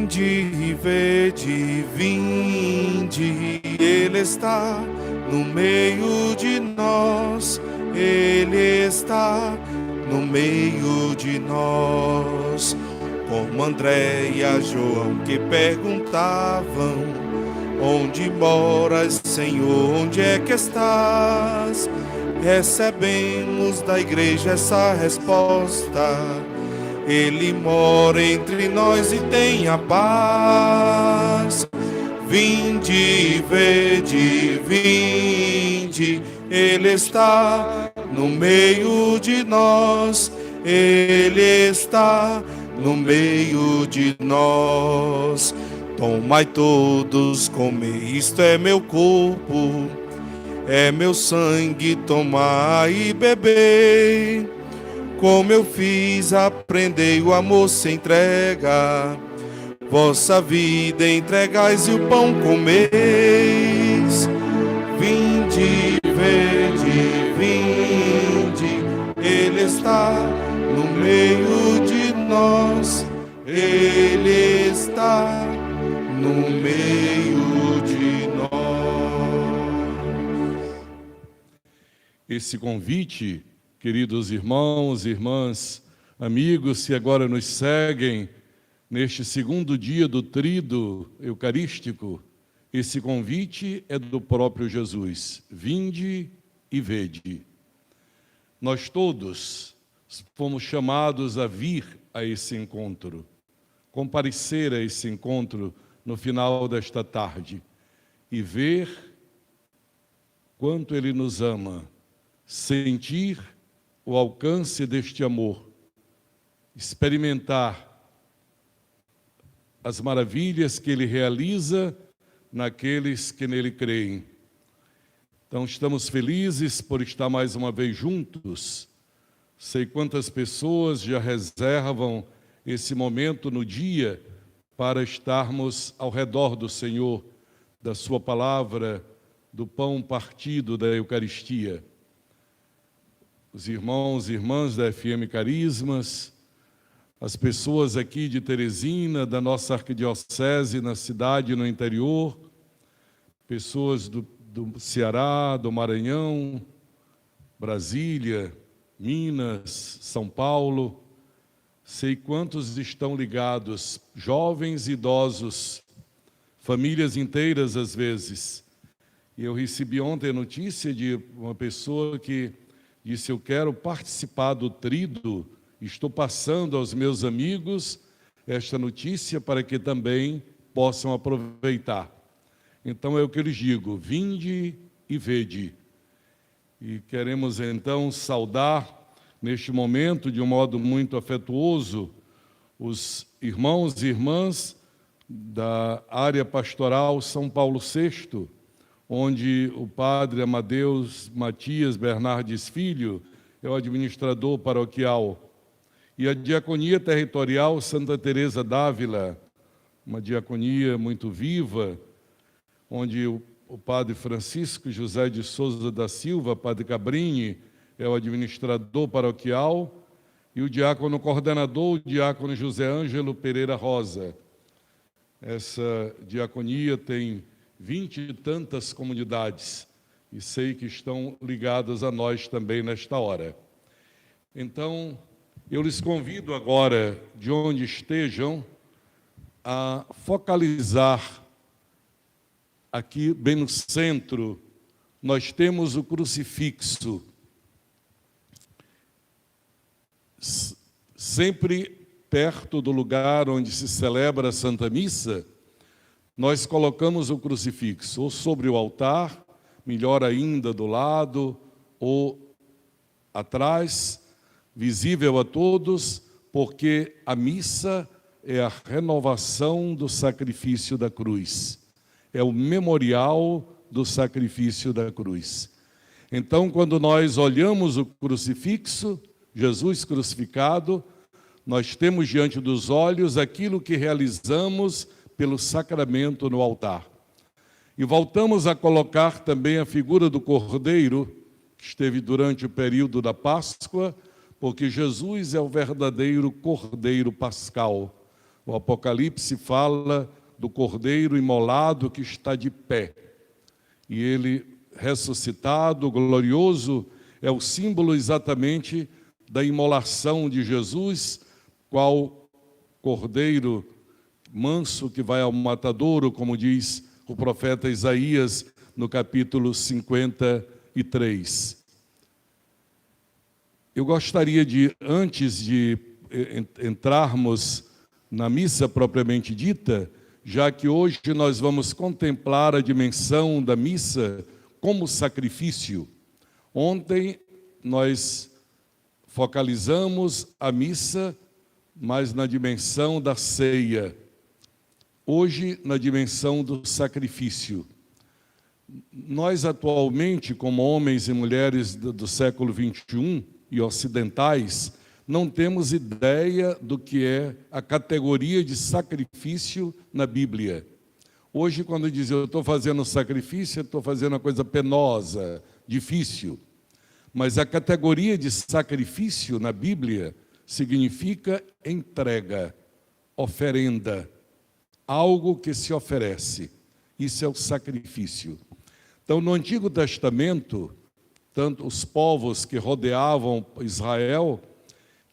Vinde e vede, vinde, Ele está no meio de nós, Ele está no meio de nós. Como André e a João que perguntavam: onde moras, Senhor, onde é que estás? Recebemos da igreja essa resposta: Ele mora entre nós e tem a paz. Vinde, vede, vinde, Ele está no meio de nós, Ele está no meio de nós. Tomai todos, comei, isto é meu corpo, é meu sangue, tomai e bebei. Como eu fiz, aprendei, o amor se entrega, vossa vida entregais e o pão comeis. Vinde, vede, vinde, Ele está no meio de nós, Ele está no meio de nós. Esse convite, queridos irmãos, irmãs, amigos que agora nos seguem neste segundo dia do tríduo eucarístico, esse convite é do próprio Jesus. Vinde e vede. Nós todos fomos chamados a vir a esse encontro, comparecer a esse encontro no final desta tarde e ver quanto Ele nos ama, sentir o alcance deste amor, experimentar as maravilhas que Ele realiza naqueles que nele creem. Então estamos felizes por estar mais uma vez juntos. Sei quantas pessoas já reservam esse momento no dia para estarmos ao redor do Senhor, da sua palavra, do pão partido da Eucaristia. Os irmãos e irmãs da FM Carismas, as pessoas aqui de Teresina, da nossa arquidiocese, na cidade, no interior, pessoas do Ceará, do Maranhão, Brasília, Minas, São Paulo. Sei quantos estão ligados, jovens e idosos, famílias inteiras às vezes. E eu recebi ontem a notícia de uma pessoa que disse: eu quero participar do tríduo, estou passando aos meus amigos esta notícia para que também possam aproveitar. Então é o que eu lhes digo: vinde e vede. E queremos então saudar neste momento, de um modo muito afetuoso, os irmãos e irmãs da área pastoral São Paulo VI, onde o padre Amadeus Matias Bernardes Filho é o administrador paroquial, e a diaconia territorial Santa Teresa d'Ávila, uma diaconia muito viva, onde o padre Francisco José de Souza da Silva, padre Cabrini, é o administrador paroquial, e o diácono coordenador, o diácono José Ângelo Pereira Rosa. Essa diaconia tem 20 e tantas comunidades, e sei que estão ligadas a nós também nesta hora. Então, eu lhes convido agora, de onde estejam, a focalizar aqui, bem no centro, nós temos o crucifixo. Sempre perto do lugar onde se celebra a Santa Missa, nós colocamos o crucifixo ou sobre o altar, melhor ainda do lado, ou atrás, visível a todos, porque a missa é a renovação do sacrifício da cruz. É o memorial do sacrifício da cruz. Então, quando nós olhamos o crucifixo, Jesus crucificado, nós temos diante dos olhos aquilo que realizamos pelo sacramento no altar. E voltamos a colocar também a figura do Cordeiro, que esteve durante o período da Páscoa, porque Jesus é o verdadeiro Cordeiro Pascal. O Apocalipse fala do Cordeiro imolado que está de pé. E ele, ressuscitado, glorioso, é o símbolo exatamente da imolação de Jesus, qual Cordeiro manso que vai ao matadouro, como diz o profeta Isaías no capítulo 53. Eu gostaria de, antes de entrarmos na missa propriamente dita, já que hoje nós vamos contemplar a dimensão da missa como sacrifício. Ontem nós focalizamos a missa, mas na dimensão da ceia. Hoje, na dimensão do sacrifício. Nós atualmente, como homens e mulheres do século XXI e ocidentais, não temos ideia do que é a categoria de sacrifício na Bíblia. Hoje, quando dizem eu estou fazendo sacrifício, eu estou fazendo uma coisa penosa, difícil. Mas a categoria de sacrifício na Bíblia significa entrega, oferenda, algo que se oferece. Isso é o sacrifício. Então, no Antigo Testamento, tanto os povos que rodeavam Israel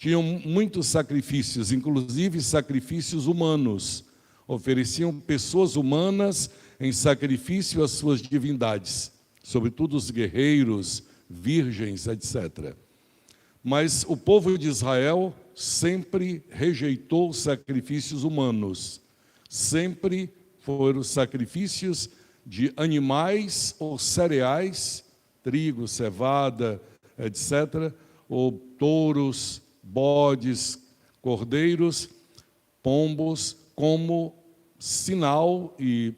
tinham muitos sacrifícios, inclusive sacrifícios humanos. Ofereciam pessoas humanas em sacrifício às suas divindades, sobretudo os guerreiros, virgens, etc. Mas o povo de Israel sempre rejeitou os sacrifícios humanos. Sempre foram sacrifícios de animais ou cereais, trigo, cevada, etc., ou touros, bodes, cordeiros, pombos, como sinal e,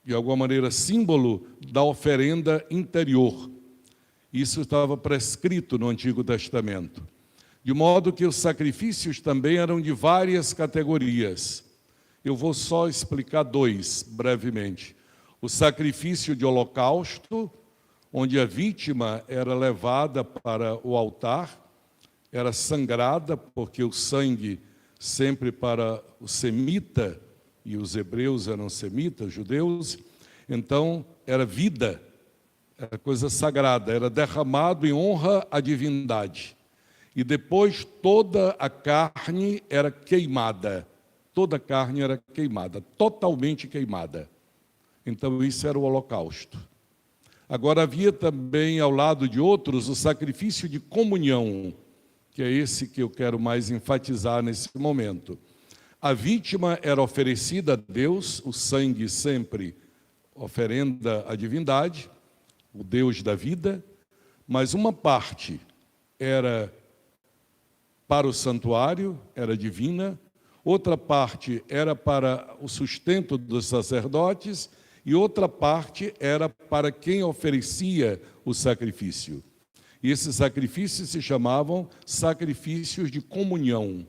de alguma maneira, símbolo da oferenda interior. Isso estava prescrito no Antigo Testamento. De modo que os sacrifícios também eram de várias categorias. Eu vou só explicar dois, brevemente. O sacrifício de holocausto, onde a vítima era levada para o altar, era sangrada, porque o sangue sempre para o semita, e os hebreus eram semitas, judeus, então era vida, era coisa sagrada, era derramado em honra à divindade. E depois toda a carne era queimada, toda a carne era queimada, totalmente queimada. Então isso era o holocausto. Agora havia também ao lado de outros o sacrifício de comunhão, que é esse que eu quero mais enfatizar nesse momento. A vítima era oferecida a Deus, o sangue sempre oferenda à divindade, o Deus da vida, mas uma parte era para o santuário, era divina, outra parte era para o sustento dos sacerdotes e outra parte era para quem oferecia o sacrifício. E esses sacrifícios se chamavam sacrifícios de comunhão.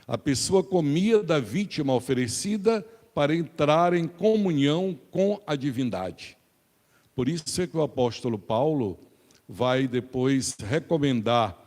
A pessoa comia da vítima oferecida para entrar em comunhão com a divindade. Por isso é que o apóstolo Paulo vai depois recomendar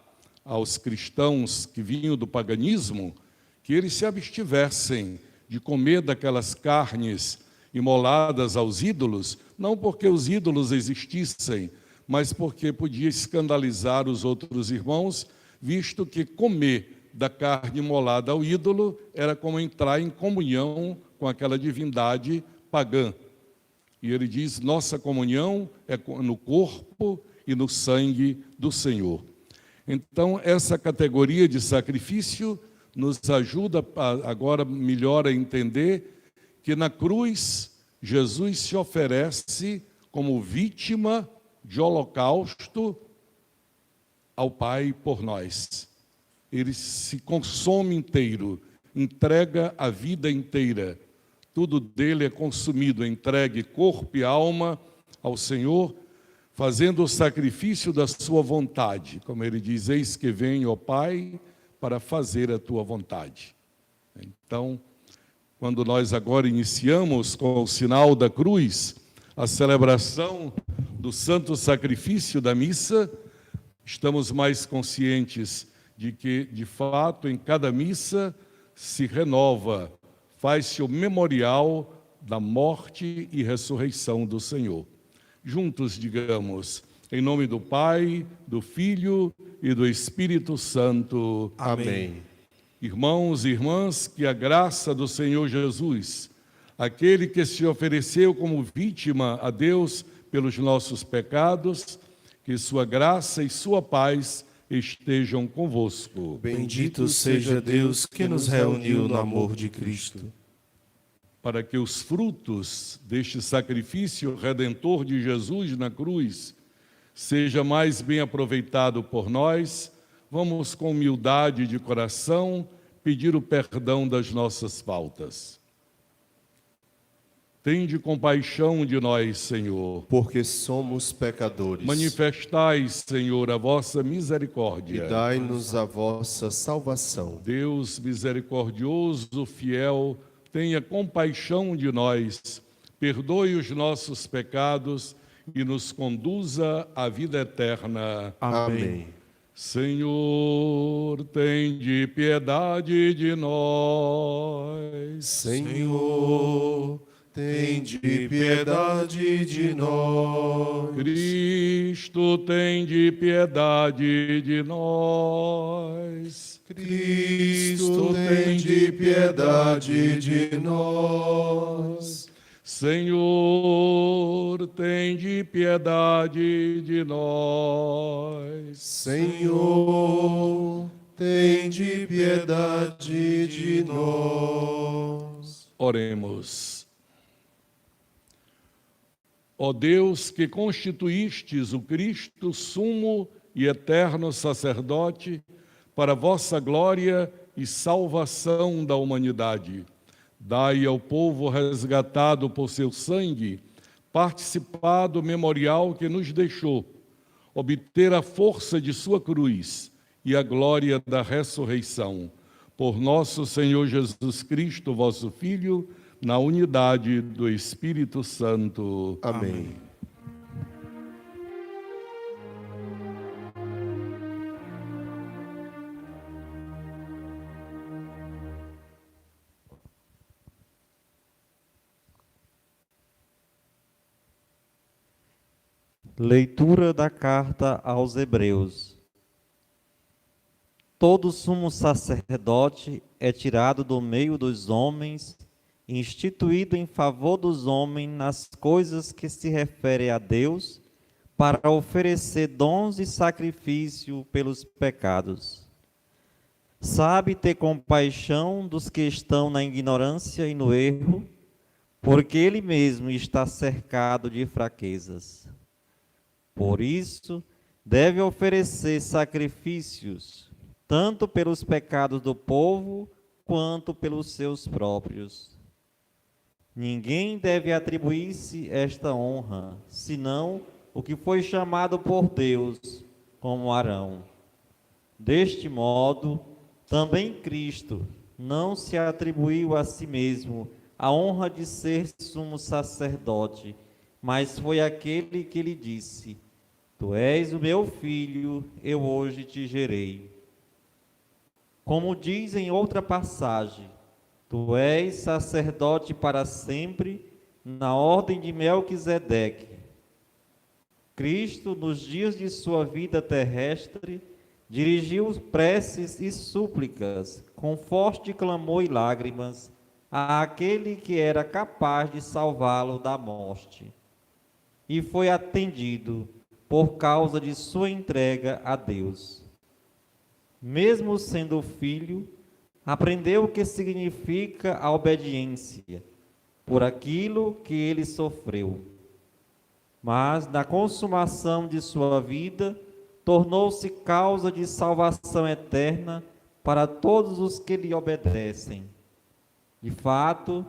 aos cristãos que vinham do paganismo que eles se abstivessem de comer daquelas carnes imoladas aos ídolos, não porque os ídolos existissem, mas porque podia escandalizar os outros irmãos, visto que comer da carne imolada ao ídolo era como entrar em comunhão com aquela divindade pagã. E ele diz, nossa comunhão é no corpo e no sangue do Senhor. Então, essa categoria de sacrifício nos ajuda agora melhor a entender que na cruz Jesus se oferece como vítima de holocausto ao Pai por nós. Ele se consome inteiro, entrega a vida inteira. Tudo dele é consumido, entregue corpo e alma ao Senhor, fazendo o sacrifício da sua vontade. Como ele diz, eis que venho, ó Pai, para fazer a tua vontade. Então, quando nós agora iniciamos com o sinal da cruz, a celebração do santo sacrifício da missa, estamos mais conscientes de que, de fato, em cada missa se renova, faz-se o memorial da morte e ressurreição do Senhor. Juntos digamos, em nome do Pai, do Filho e do Espírito Santo. Amém. Irmãos e irmãs, que a graça do Senhor Jesus, aquele que se ofereceu como vítima a Deus pelos nossos pecados, que sua graça e sua paz estejam convosco. Bendito seja Deus que nos reuniu no amor de Cristo. Para que os frutos deste sacrifício redentor de Jesus na cruz seja mais bem aproveitado por nós, vamos com humildade de coração pedir o perdão das nossas faltas. Tende compaixão de nós, Senhor. Porque somos pecadores. Manifestai, Senhor, a vossa misericórdia. E dai-nos a vossa salvação. Deus misericordioso, fiel, tenha compaixão de nós, perdoe os nossos pecados e nos conduza à vida eterna. Amém. Senhor, tende piedade de nós. Senhor, tende piedade de nós. Cristo, tende piedade de nós. Cristo, tende piedade de nós. Senhor, tende piedade de nós. Senhor, tende piedade de nós. Oremos. Ó Deus, que constituístes o Cristo sumo e eterno sacerdote para vossa glória e salvação da humanidade, dai ao povo resgatado por seu sangue participar do memorial que nos deixou, obter a força de sua cruz e a glória da ressurreição. Por nosso Senhor Jesus Cristo, vosso Filho, na unidade do Espírito Santo. Amém. Leitura da carta aos Hebreus. Todo sumo sacerdote é tirado do meio dos homens, instituído em favor dos homens nas coisas que se referem a Deus, para oferecer dons e sacrifício pelos pecados. Sabe ter compaixão dos que estão na ignorância e no erro, porque ele mesmo está cercado de fraquezas. Por isso, deve oferecer sacrifícios, tanto pelos pecados do povo, quanto pelos seus próprios. Ninguém deve atribuir-se esta honra, senão o que foi chamado por Deus, como Arão. Deste modo, também Cristo não se atribuiu a si mesmo a honra de ser sumo sacerdote, mas foi aquele que lhe disse: Tu és o meu filho, eu hoje te gerei. Como diz em outra passagem, Tu és sacerdote para sempre, na ordem de Melquisedeque. Cristo, nos dias de sua vida terrestre, dirigiu preces e súplicas, com forte clamor e lágrimas, àquele que era capaz de salvá-lo da morte. E foi atendido por causa de sua entrega a Deus. Mesmo sendo filho, aprendeu o que significa a obediência, por aquilo que ele sofreu. Mas, na consumação de sua vida, tornou-se causa de salvação eterna para todos os que lhe obedecem. De fato,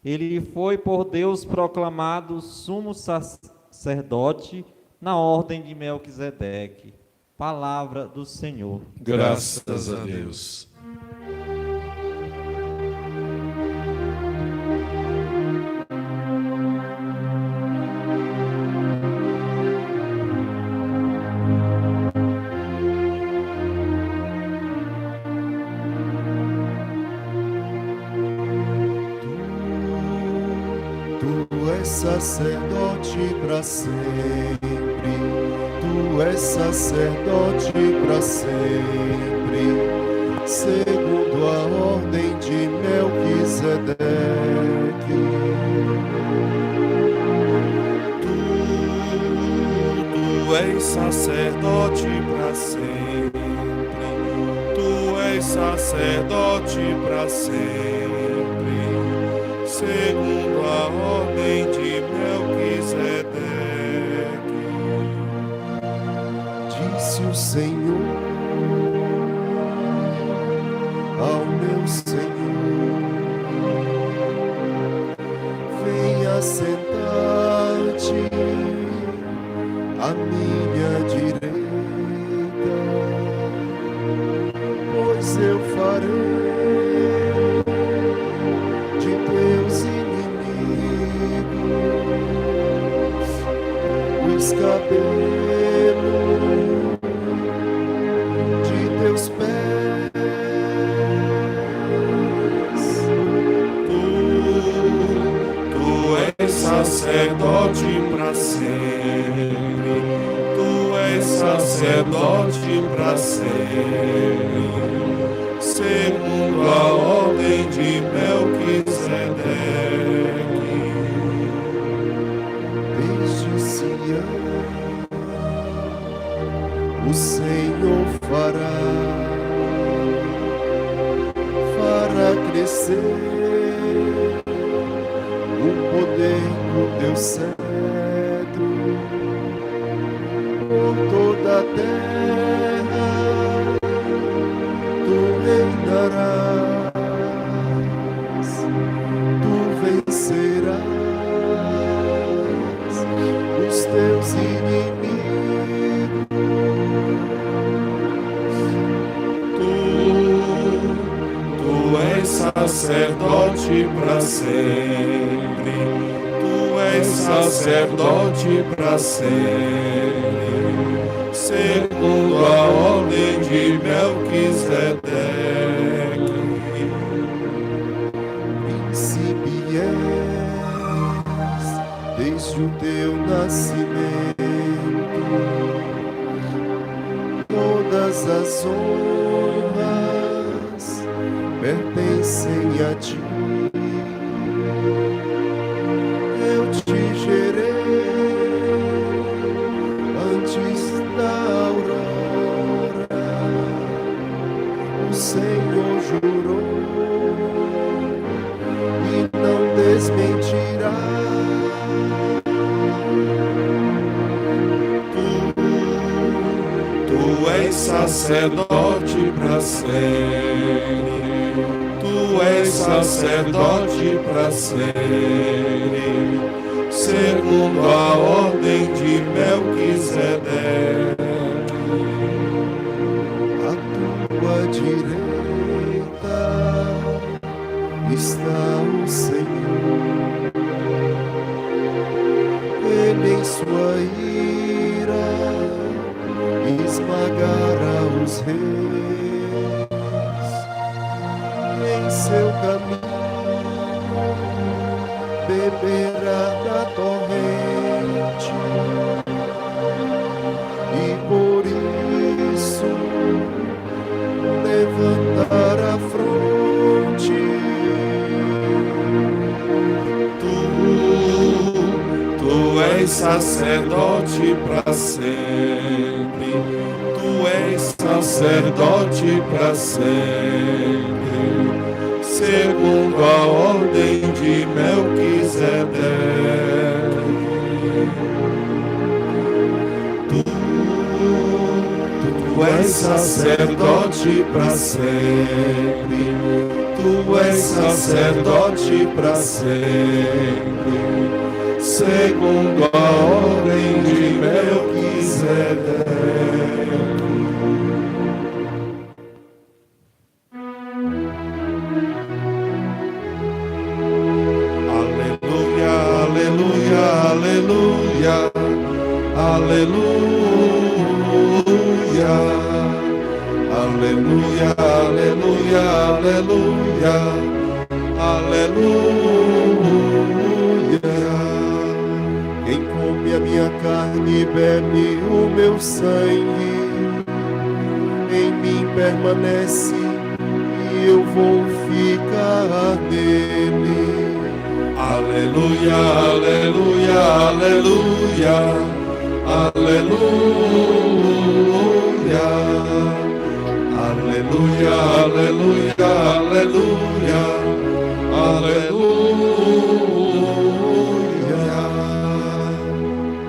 ele foi por Deus proclamado sumo sacerdote na ordem de Melquisedeque. Palavra do Senhor. Graças a Deus. és sacerdote para sempre, tu és sacerdote para sempre, segundo a ordem de Melquisedeque. Tu és sacerdote para sempre, tu és sacerdote para sempre, segundo a ordem de Melquisedeque. Disse o Senhor ao meu Senhor: venha sentar-te à minha direita, pois eu farei de teus inimigos o escabelo de teus pés. Tu és sacerdote para sempre, tu és sacerdote para sempre, segundo a ordem de Melquisedeque. Desde Sião o Senhor fará crescer o poder do teu cetro por toda a terra. Tu reinarás, tu vencerás os teus inimigos. Tu és sacerdote para sempre, tu és sacerdote para sempre, segundo a ordem de Melquisedeque. Príncipe és desde o teu nascimento, todas as honras pertencem a ti. Eu te gerei antes da aurora, o Senhor jurou e não desmentirá. Tu és sacerdote para sempre, tu és sacerdote para sempre, segundo a ordem de Melquisedeque. À tua direita está o Senhor, ele em sua ira esmagará os reis, em seu caminho beberá da torrente, e por isso levantará a fronte. Tu és sacerdote para sempre, tu és sacerdote para sempre, segundo a ordem de Melquisedeque. Tu és sacerdote para sempre, tu és sacerdote para sempre, segundo a ordem de Melquisedeque. Aleluia, aleluia, aleluia, aleluia, aleluia, aleluia, aleluia, aleluia. Quem come a minha carne e bebe o meu sangue, em mim permanece e eu vou ficar nele. Aleluia, aleluia, aleluia, aleluia, aleluia, aleluia, aleluia, aleluia.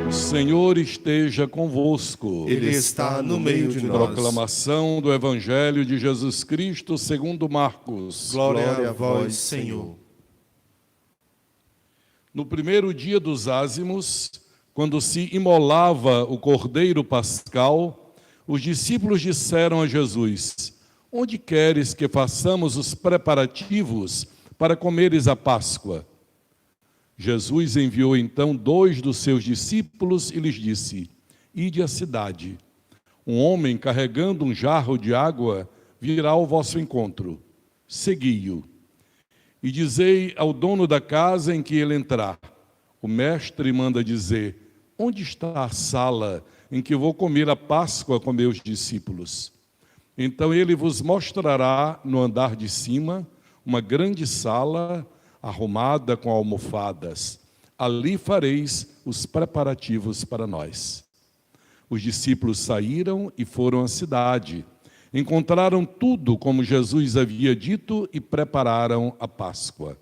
O Senhor esteja convosco. Ele está no meio de nós. Proclamação do Evangelho de Jesus Cristo segundo Marcos. Glória a vós, Senhor. No primeiro dia dos ázimos, quando se imolava o cordeiro pascal, os discípulos disseram a Jesus: onde queres que façamos os preparativos para comeres a Páscoa? Jesus enviou então 2 dos seus discípulos e lhes disse: ide à cidade. Um homem carregando um jarro de água virá ao vosso encontro. Segui-o. E dizei ao dono da casa em que ele entrar: o mestre manda dizer: onde está a sala em que vou comer a Páscoa com meus discípulos? Então ele vos mostrará no andar de cima uma grande sala arrumada com almofadas. Ali fareis os preparativos para nós. Os discípulos saíram e foram à cidade. Encontraram tudo como Jesus havia dito e prepararam a Páscoa.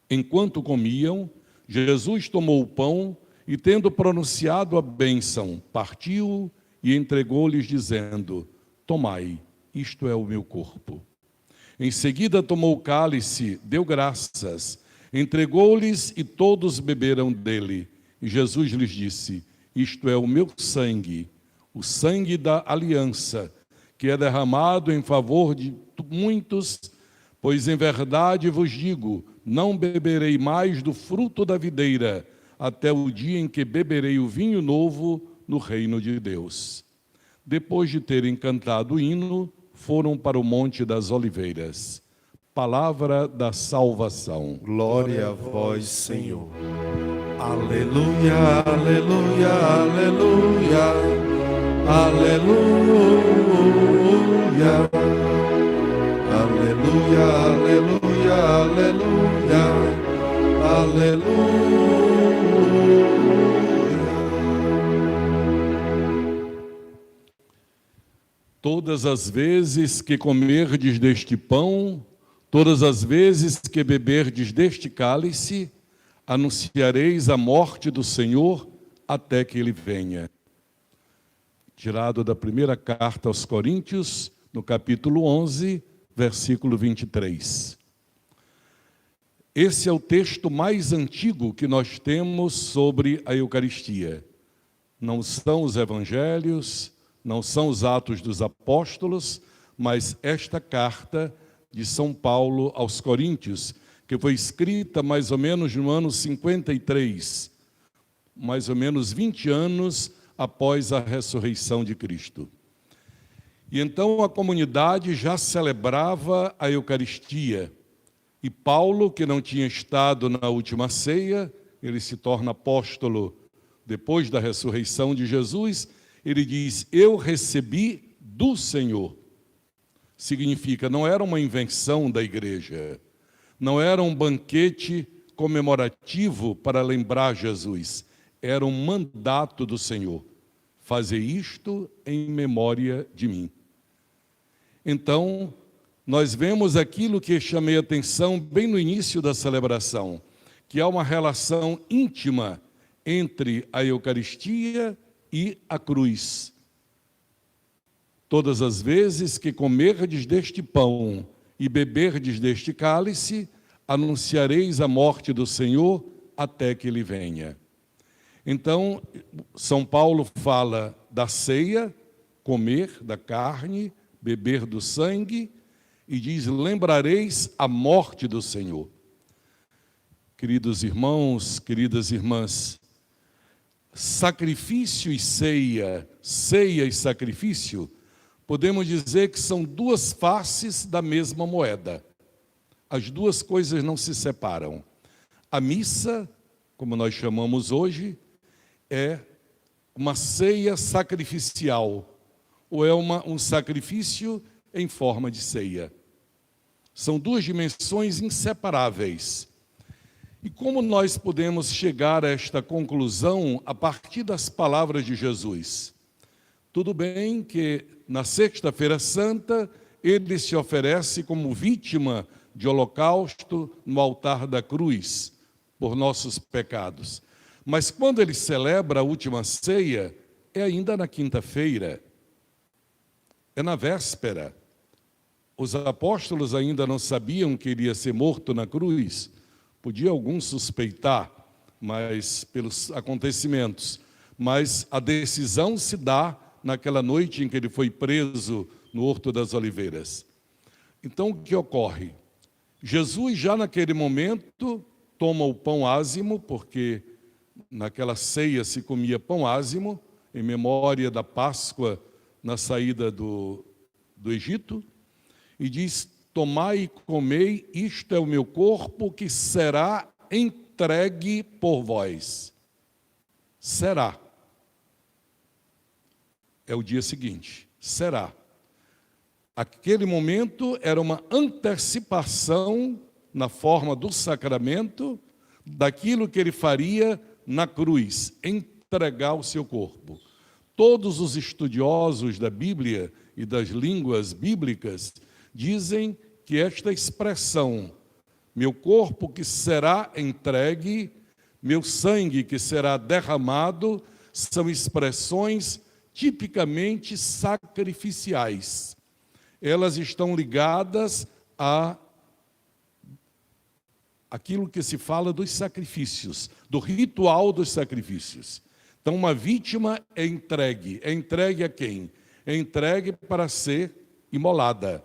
Enquanto comiam, Jesus tomou o pão e, tendo pronunciado a bênção, partiu e entregou-lhes, dizendo: tomai, isto é o meu corpo. Em seguida tomou o cálice, deu graças, entregou-lhes e todos beberam dele. E Jesus lhes disse: isto é o meu sangue, o sangue da aliança, que é derramado em favor de muitos, pois em verdade vos digo, não beberei mais do fruto da videira, até o dia em que beberei o vinho novo no reino de Deus. Depois de terem cantado o hino, foram para o Monte das Oliveiras. Palavra da salvação. Glória a vós, Senhor. Aleluia, aleluia, aleluia. Aleluia, aleluia, aleluia, aleluia, aleluia. Todas as vezes que comerdes deste pão, todas as vezes que beberdes deste cálice, anunciareis a morte do Senhor até que Ele venha. Tirado da primeira carta aos Coríntios, no capítulo 11, versículo 23. Esse é o texto mais antigo que nós temos sobre a Eucaristia. Não são os evangelhos, não são os Atos dos Apóstolos, mas esta carta de São Paulo aos Coríntios, que foi escrita mais ou menos no ano 53, mais ou menos 20 anos após a ressurreição de Cristo. E então a comunidade já celebrava a Eucaristia. E Paulo, que não tinha estado na última ceia, ele se torna apóstolo depois da ressurreição de Jesus, ele diz: eu recebi do Senhor. Significa, não era uma invenção da igreja, não era um banquete comemorativo para lembrar Jesus, era um mandato do Senhor: fazer isto em memória de mim. Então, nós vemos aquilo que chamei a atenção bem no início da celebração, que há uma relação íntima entre a Eucaristia e a cruz. Todas as vezes que comerdes deste pão e beberdes deste cálice, anunciareis a morte do Senhor até que Ele venha. Então, São Paulo fala da ceia, comer da carne, beber do sangue, e diz: lembrareis a morte do Senhor. Queridos irmãos, queridas irmãs, sacrifício e ceia, ceia e sacrifício, podemos dizer que são duas faces da mesma moeda. As duas coisas não se separam. A missa como nós chamamos hoje, é uma ceia sacrificial, ou é um sacrifício em forma de ceia. São duas dimensões inseparáveis. E como nós podemos chegar a esta conclusão a partir das palavras de Jesus? Tudo bem que na Sexta-feira Santa ele se oferece como vítima de holocausto no altar da cruz por nossos pecados. Mas quando ele celebra a última ceia, é ainda na quinta-feira, é na véspera. Os apóstolos ainda não sabiam que ele ia ser morto na cruz. Podia algum suspeitar, mas pelos acontecimentos. Mas a decisão se dá naquela noite em que ele foi preso no Horto das Oliveiras. Então, o que ocorre? Jesus, já naquele momento, toma o pão ázimo, porque naquela ceia se comia pão ázimo, em memória da Páscoa na saída do Egito, e diz: tomai e comei, isto é o meu corpo que será entregue por vós. Será. É o dia seguinte. Será. Aquele momento era uma antecipação, na forma do sacramento, daquilo que ele faria na cruz, entregar o seu corpo. Todos os estudiosos da Bíblia e das línguas bíblicas dizem que esta expressão, meu corpo que será entregue, meu sangue que será derramado, são expressões tipicamente sacrificiais. Elas estão ligadas a aquilo que se fala dos sacrifícios, do ritual dos sacrifícios. Então, uma vítima é entregue. É entregue a quem? É entregue para ser imolada.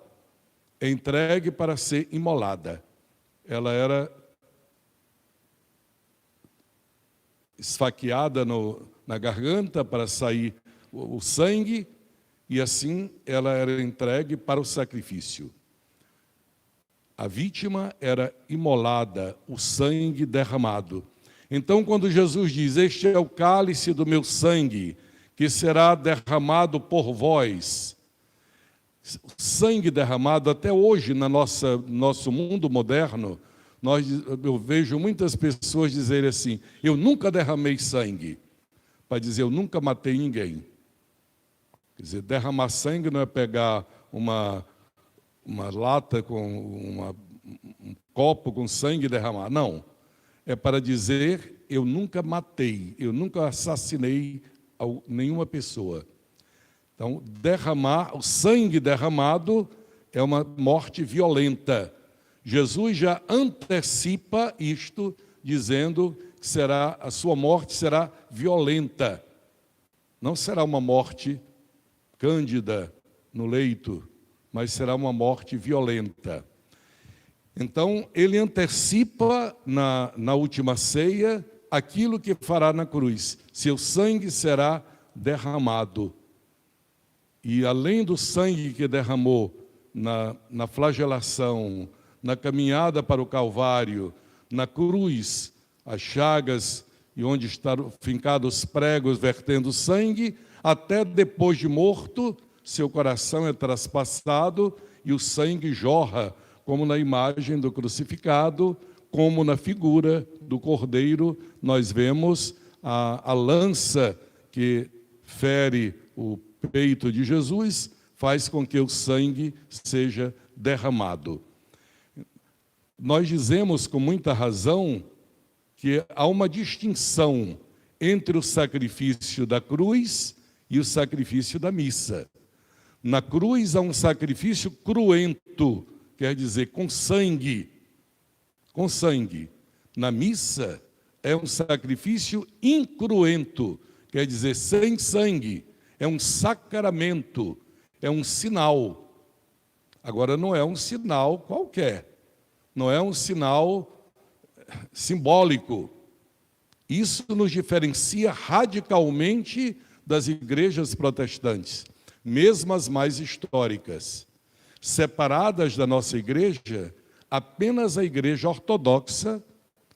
É entregue para ser imolada. Ela era esfaqueada na garganta para sair o sangue, e assim ela era entregue para o sacrifício. A vítima era imolada, o sangue derramado. Então, quando Jesus diz: este é o cálice do meu sangue, que será derramado por vós. O sangue derramado, até hoje, no nosso mundo moderno, eu vejo muitas pessoas dizerem assim: eu nunca derramei sangue, para dizer, eu nunca matei ninguém. Quer dizer, derramar sangue não é pegar uma lata com um copo com sangue e derramar. Não. É para dizer, eu nunca matei, eu nunca assassinei nenhuma pessoa. Então, o sangue derramado é uma morte violenta. Jesus já antecipa isto, dizendo que a sua morte será violenta. Não será uma morte cândida no leito, mas será uma morte violenta. Então, ele antecipa na última ceia aquilo que fará na cruz. Seu sangue será derramado. E além do sangue que derramou na flagelação, na caminhada para o Calvário, na cruz, as chagas e onde estão fincados os pregos vertendo sangue, até depois de morto, seu coração é traspassado e o sangue jorra, como na imagem do crucificado, como na figura do cordeiro, nós vemos a lança que fere o peito de Jesus, faz com que o sangue seja derramado. Nós dizemos com muita razão que há uma distinção entre o sacrifício da cruz e o sacrifício da missa. Na cruz há um sacrifício cruento, quer dizer, com sangue. Com sangue. Na missa é um sacrifício incruento, quer dizer, sem sangue. É um sacramento, é um sinal. Agora, não é um sinal qualquer. Não é um sinal simbólico. Isso nos diferencia radicalmente das igrejas protestantes, mesmo as mais históricas. Separadas da nossa igreja, apenas a igreja ortodoxa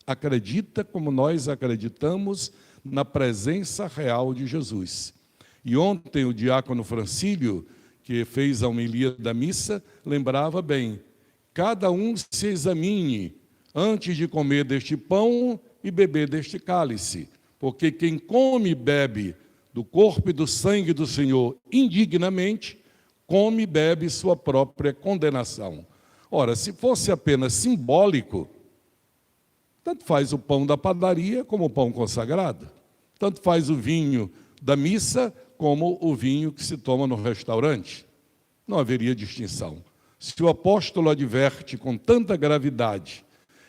acredita como nós acreditamos na presença real de Jesus. E ontem o diácono Francílio, que fez a homilia da missa, lembrava bem: cada um se examine antes de comer deste pão e beber deste cálice, porque quem come e bebe do corpo e do sangue do Senhor indignamente, come e bebe sua própria condenação. Ora, se fosse apenas simbólico, tanto faz o pão da padaria como o pão consagrado, tanto faz o vinho da missa como o vinho que se toma no restaurante. Não haveria distinção. Se o apóstolo adverte com tanta gravidade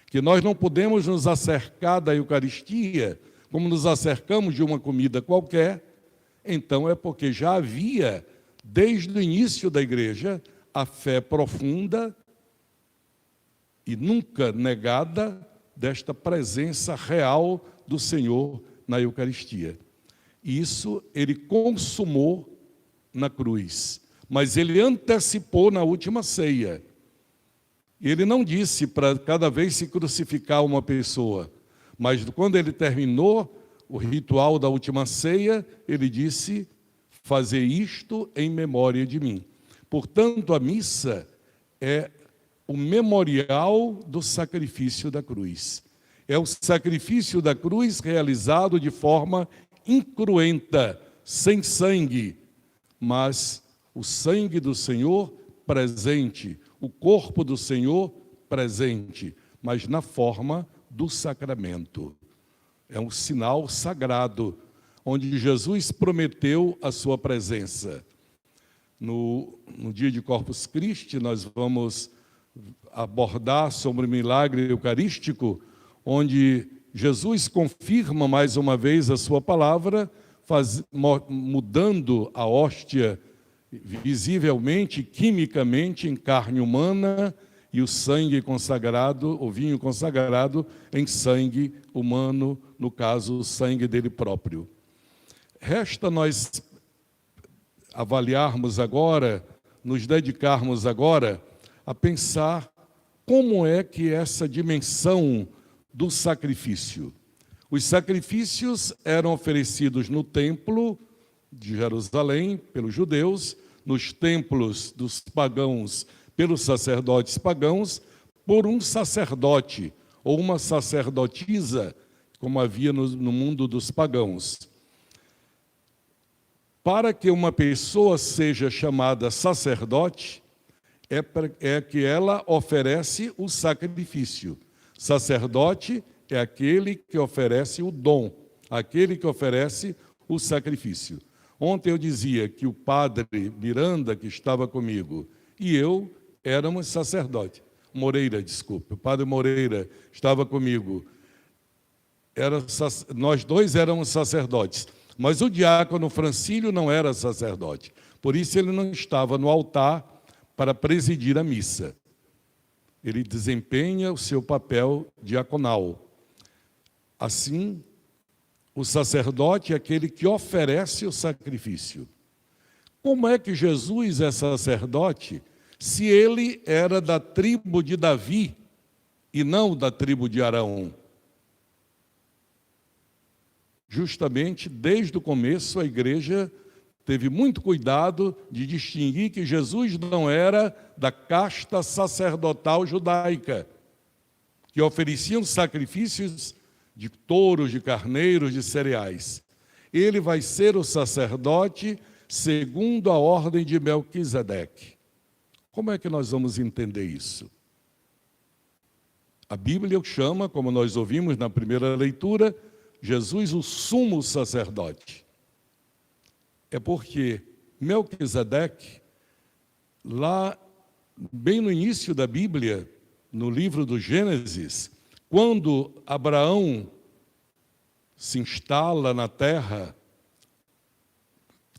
que nós não podemos nos acercar da Eucaristia como nos acercamos de uma comida qualquer, então é porque já havia, desde o início da igreja, a fé profunda e nunca negada desta presença real do Senhor na Eucaristia. Isso ele consumou na cruz, mas ele antecipou na última ceia. Ele não disse para cada vez se crucificar uma pessoa, mas quando ele terminou o ritual da última ceia, ele disse: fazer isto em memória de mim. Portanto, a missa é o memorial do sacrifício da cruz. É o sacrifício da cruz realizado de forma incruenta, sem sangue, mas o sangue do Senhor presente, o corpo do Senhor presente, mas na forma do sacramento. É um sinal sagrado, onde Jesus prometeu a sua presença. No dia de Corpus Christi, nós vamos abordar sobre o milagre eucarístico, onde Jesus confirma mais uma vez a sua palavra, mudando a hóstia visivelmente, quimicamente, em carne humana, e o sangue consagrado, o vinho consagrado, em sangue humano, no caso, o sangue dele próprio. Resta nós avaliarmos agora, nos dedicarmos agora a pensar como é que essa dimensão do sacrifício. Os sacrifícios eram oferecidos no templo de Jerusalém pelos judeus, nos templos dos pagãos pelos sacerdotes pagãos, por um sacerdote ou uma sacerdotisa, como havia no mundo dos pagãos. Para que uma pessoa seja chamada sacerdote, é que ela oferece o sacrifício. Sacerdote é aquele que oferece o dom, aquele que oferece o sacrifício. Ontem eu dizia que o padre Miranda, que estava comigo, e eu éramos sacerdotes. O padre Moreira estava comigo. Nós dois éramos sacerdotes, mas o diácono Francílio não era sacerdote. Por isso ele não estava no altar para presidir a missa. Ele desempenha o seu papel diaconal. Assim, o sacerdote é aquele que oferece o sacrifício. Como é que Jesus é sacerdote se ele era da tribo de Davi e não da tribo de Arão? Justamente, desde o começo, a igreja teve muito cuidado de distinguir que Jesus não era da casta sacerdotal judaica, que ofereciam sacrifícios de touros, de carneiros, de cereais. Ele vai ser o sacerdote segundo a ordem de Melquisedeque. Como é que nós vamos entender isso? A Bíblia o chama, como nós ouvimos na primeira leitura, Jesus o sumo sacerdote. É porque Melquisedeque, lá bem no início da Bíblia, no livro do Gênesis, quando Abraão se instala na terra,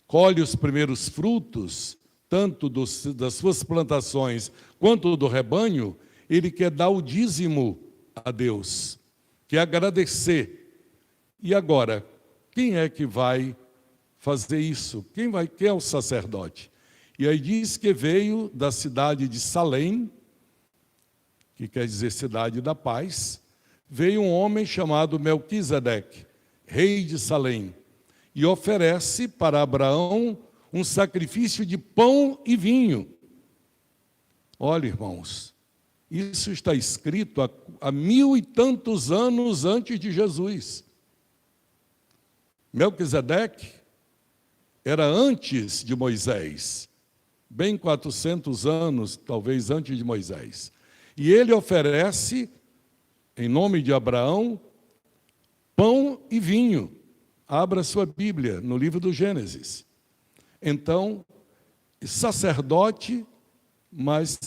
colhe os primeiros frutos, tanto das suas plantações quanto do rebanho, ele quer dar o dízimo a Deus, quer agradecer. E agora, quem é que vai fazer isso? Quem é o sacerdote? E aí diz que veio da cidade de Salém, que quer dizer cidade da paz, veio um homem chamado Melquisedeque, rei de Salém, e oferece para Abraão um sacrifício de pão e vinho. Olha, irmãos, isso está escrito há 1000 e tantos anos antes de Jesus. Melquisedeque era antes de Moisés, bem 400 anos, talvez antes de Moisés. E ele oferece, em nome de Abraão, pão e vinho. Abra sua Bíblia no livro do Gênesis. Então, sacerdote, mas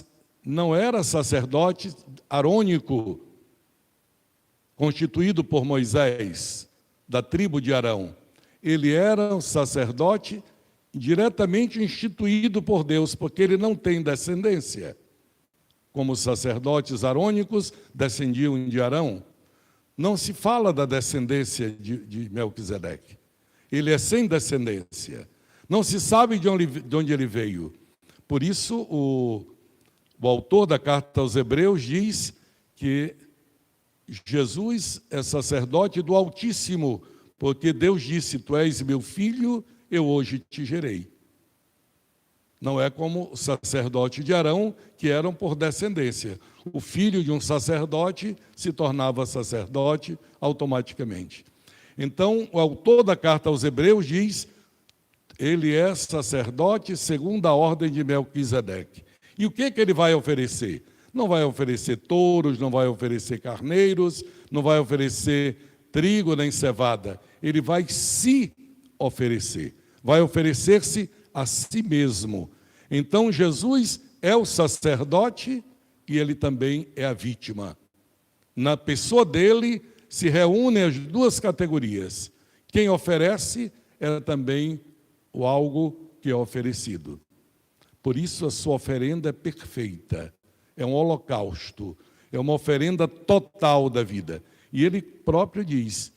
não era sacerdote arônico, constituído por Moisés, da tribo de Arão. Ele era um sacerdote diretamente instituído por Deus, porque ele não tem descendência. Como os sacerdotes arônicos descendiam de Arão, não se fala da descendência de Melquisedeque. Ele é sem descendência. Não se sabe de onde ele veio. Por isso, o autor da carta aos Hebreus diz que Jesus é sacerdote do Altíssimo, porque Deus disse: tu és meu filho, eu hoje te gerei. Não é como o sacerdote de Arão, que eram por descendência. O filho de um sacerdote se tornava sacerdote automaticamente. Então, o autor da carta aos Hebreus diz: ele é sacerdote segundo a ordem de Melquisedeque. E o que ele vai oferecer? Não vai oferecer touros, não vai oferecer carneiros, não vai oferecer trigo nem cevada. Ele vai se oferecer, vai oferecer-se a si mesmo. Então Jesus é o sacerdote e ele também é a vítima. Na pessoa dele se reúnem as duas categorias. Quem oferece é também o algo que é oferecido. Por isso a sua oferenda é perfeita, é um holocausto, é uma oferenda total da vida. E ele próprio diz: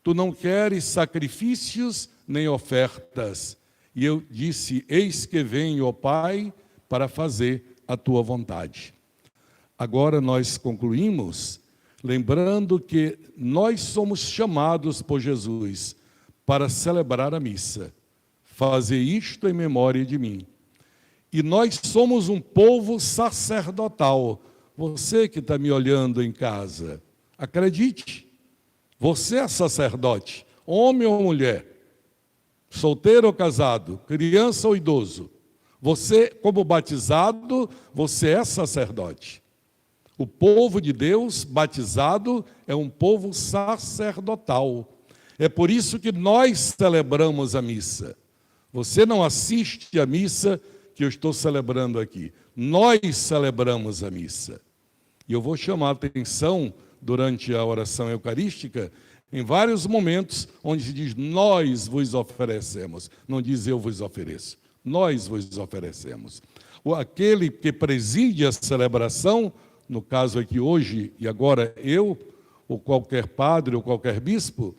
tu não queres sacrifícios nem ofertas. E eu disse: eis que venho, ó Pai, para fazer a tua vontade. Agora nós concluímos lembrando que nós somos chamados por Jesus para celebrar a missa. Fazer isto em memória de mim. E nós somos um povo sacerdotal. Você que está me olhando em casa, acredite, você é sacerdote, homem ou mulher, solteiro ou casado, criança ou idoso. Você, como batizado, você é sacerdote. O povo de Deus batizado é um povo sacerdotal. É por isso que nós celebramos a missa. Você não assiste à missa que eu estou celebrando aqui. Nós celebramos a missa. E eu vou chamar a atenção, durante a oração eucarística, em vários momentos onde se diz: nós vos oferecemos. Não diz eu vos ofereço. Nós vos oferecemos. Aquele que preside a celebração, no caso aqui hoje e agora eu, ou qualquer padre ou qualquer bispo,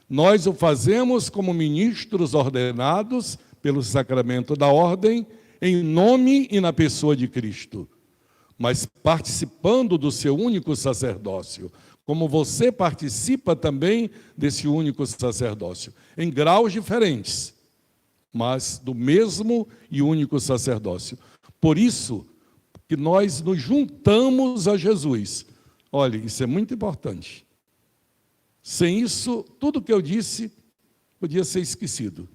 nós o fazemos como ministros ordenados pelo sacramento da ordem, em nome e na pessoa de Cristo, mas participando do seu único sacerdócio, como você participa também desse único sacerdócio, em graus diferentes, mas do mesmo e único sacerdócio. Por isso que nós nos juntamos a Jesus. Olha, isso é muito importante. Sem isso, tudo que eu disse podia ser esquecido.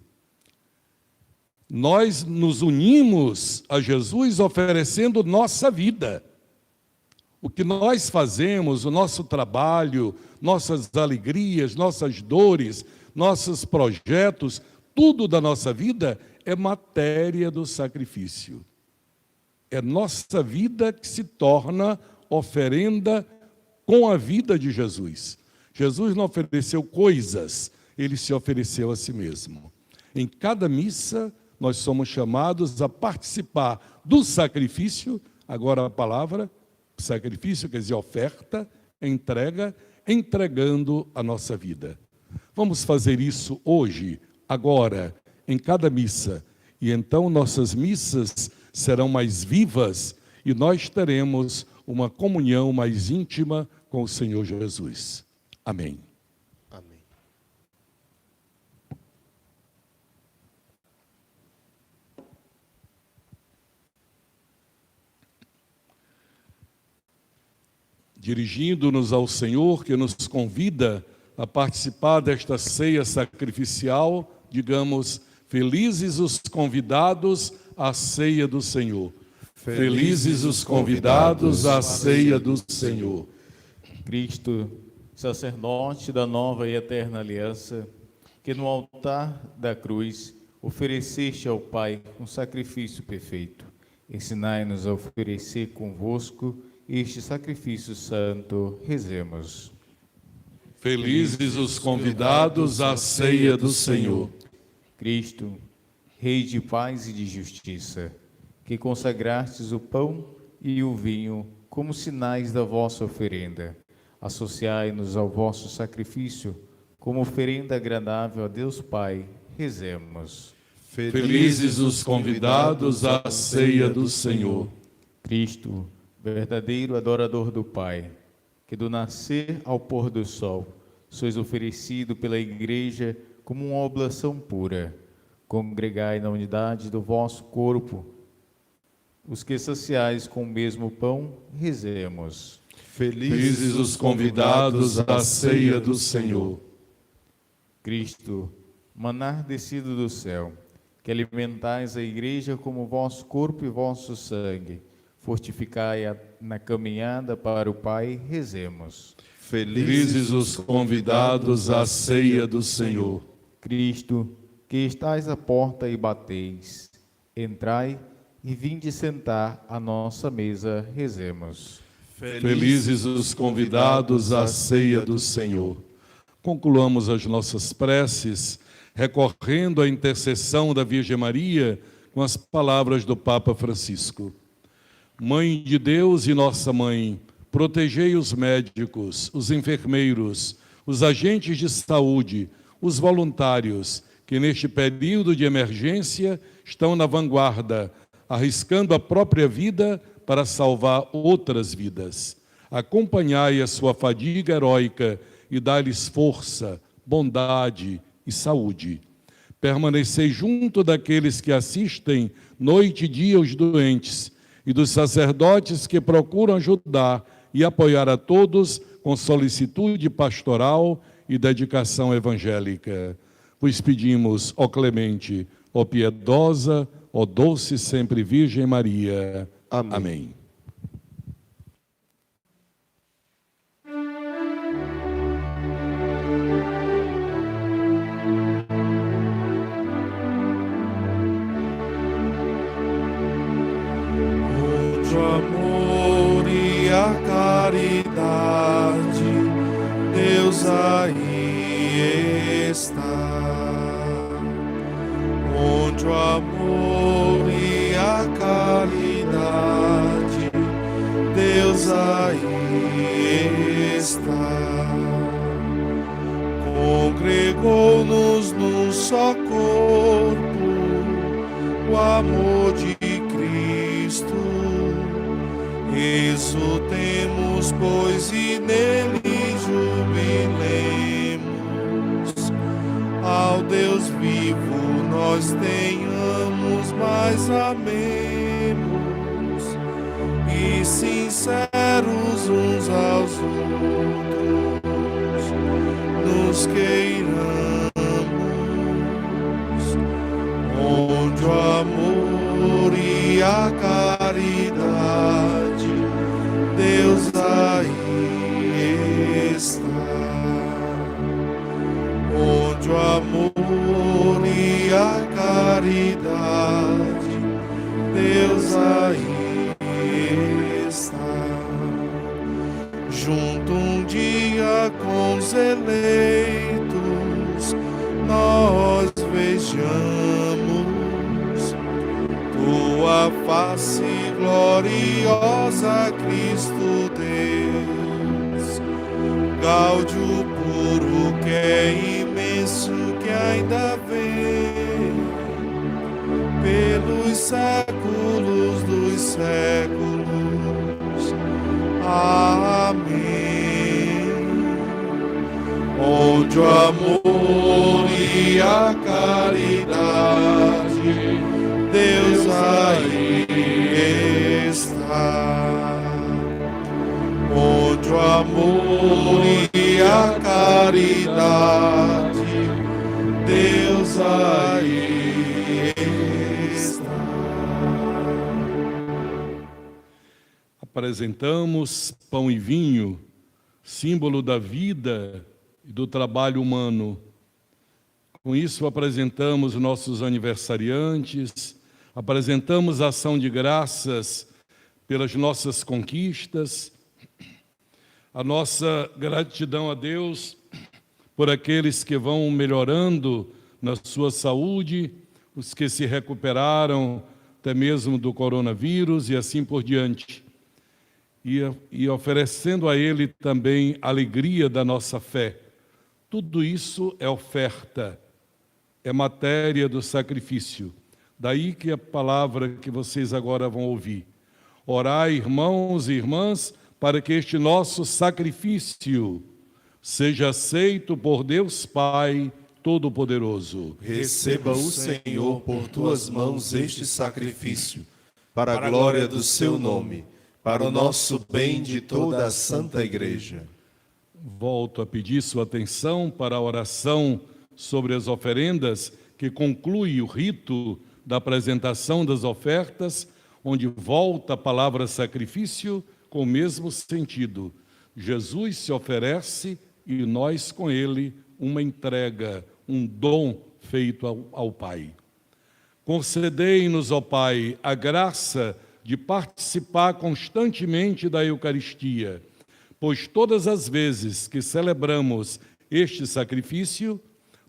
Nós nos unimos a Jesus oferecendo nossa vida. O que nós fazemos, o nosso trabalho, nossas alegrias, nossas dores, nossos projetos, tudo da nossa vida é matéria do sacrifício. É nossa vida que se torna oferenda com a vida de Jesus. Jesus não ofereceu coisas, ele se ofereceu a si mesmo. Em cada missa, nós somos chamados a participar do sacrifício, agora a palavra, sacrifício quer dizer oferta, entrega, entregando a nossa vida. Vamos fazer isso hoje, agora, em cada missa, e então nossas missas serão mais vivas e nós teremos uma comunhão mais íntima com o Senhor Jesus. Amém. Amém. Dirigindo-nos ao Senhor, que nos convida a participar desta ceia sacrificial, digamos: felizes os convidados à ceia do Senhor. Felizes os convidados à ceia do Senhor. Cristo, sacerdote da nova e eterna aliança, que no altar da cruz ofereceste ao Pai um sacrifício perfeito, ensinai-nos a oferecer convosco este sacrifício santo. Rezemos. Felizes os convidados à ceia do Senhor. Cristo, Rei de paz e de justiça, que consagrastes o pão e o vinho como sinais da vossa oferenda, associai-nos ao vosso sacrifício como oferenda agradável a Deus Pai. Rezemos. Felizes os convidados à ceia do Senhor. Cristo, verdadeiro adorador do Pai, que do nascer ao pôr do sol sois oferecido pela Igreja como uma oblação pura, congregai na unidade do vosso corpo os que saciais com o mesmo pão. Rezemos. Felizes os convidados à ceia do Senhor. Cristo, maná descido do céu, que alimentais a Igreja como vosso corpo e vosso sangue, fortificai-a na caminhada para o Pai. Rezemos. Felizes os convidados à ceia do Senhor. Cristo, que estais à porta e bateis, entrai e vinde sentar à nossa mesa. Rezemos. Felizes os convidados à ceia do Senhor. Concluamos as nossas preces, recorrendo à intercessão da Virgem Maria, com as palavras do Papa Francisco. Mãe de Deus e nossa Mãe, protegei os médicos, os enfermeiros, os agentes de saúde, os voluntários, que neste período de emergência estão na vanguarda, arriscando a própria vida para salvar outras vidas. Acompanhai a sua fadiga heróica e dai-lhes força, bondade e saúde. Permanecei junto daqueles que assistem noite e dia os doentes e dos sacerdotes que procuram ajudar e apoiar a todos com solicitude pastoral e dedicação evangélica. Vos pedimos, ó clemente, ó piedosa, ó doce sempre Virgem Maria. Amém. Amém. Onde o amor e a caridade, Deus aí está. Onde o amor e a caridade, Deus aí está. Congregou-nos num só corpo, o amor de Cristo. Exultemos, pois, e nele jubilemos. Ao Deus vivo nós tenhamos, mas amemos, e sinceros uns aos outros nos queiramos. Onde o amor e a caridade, Deus aí está. Onde o amor e a caridade, Deus aí está. Junto um dia com os eleitos, nós vejamos tua face gloriosa, Cristo Deus. Gáudio puro que é imenso, que ainda vem pelos séculos dos séculos. Amém. onde o amor e a caridade, Deus aí está. Onde o amor e a caridade, Deus aí está. Apresentamos pão e vinho, símbolo da vida e do trabalho humano. Com isso, apresentamos nossos aniversariantes, apresentamos a ação de graças pelas nossas conquistas, a nossa gratidão a Deus por aqueles que vão melhorando na sua saúde, os que se recuperaram até mesmo do coronavírus e assim por diante. E oferecendo a Ele também a alegria da nossa fé. Tudo isso é oferta, é matéria do sacrifício. Daí que a palavra que vocês agora vão ouvir. Orai, irmãos e irmãs, para que este nosso sacrifício seja aceito por Deus Pai Todo-Poderoso. Receba o Senhor por tuas mãos este sacrifício, para a glória do seu nome, para o nosso bem de toda a Santa Igreja. Volto a pedir sua atenção para a oração sobre as oferendas, que conclui o rito da apresentação das ofertas, onde volta a palavra sacrifício com o mesmo sentido. Jesus se oferece e nós com ele uma entrega, um dom feito ao Pai. Concedei-nos, ó Pai, a graça de participar constantemente da Eucaristia, pois todas as vezes que celebramos este sacrifício,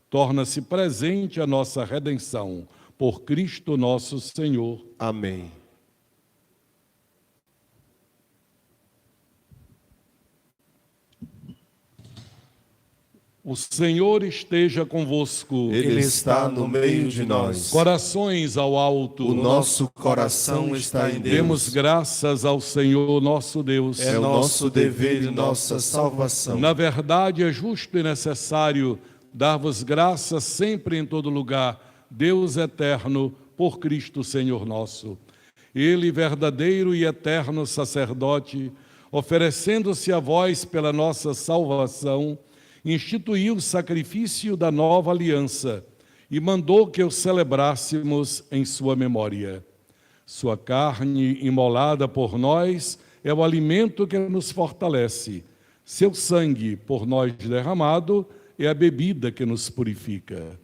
torna-se presente a nossa redenção, por Cristo nosso Senhor. Amém. O Senhor esteja convosco. Ele está no meio de nós. Corações ao alto. O nosso coração está em Deus. Demos graças ao Senhor nosso Deus. É nosso dever e nossa salvação. Na verdade, é justo e necessário dar-vos graças sempre em todo lugar, Deus eterno, por Cristo Senhor nosso. Ele, verdadeiro e eterno sacerdote, oferecendo-se a vós pela nossa salvação, instituiu o sacrifício da nova aliança e mandou que o celebrássemos em sua memória. Sua carne imolada por nós é o alimento que nos fortalece. Seu sangue por nós derramado é a bebida que nos purifica.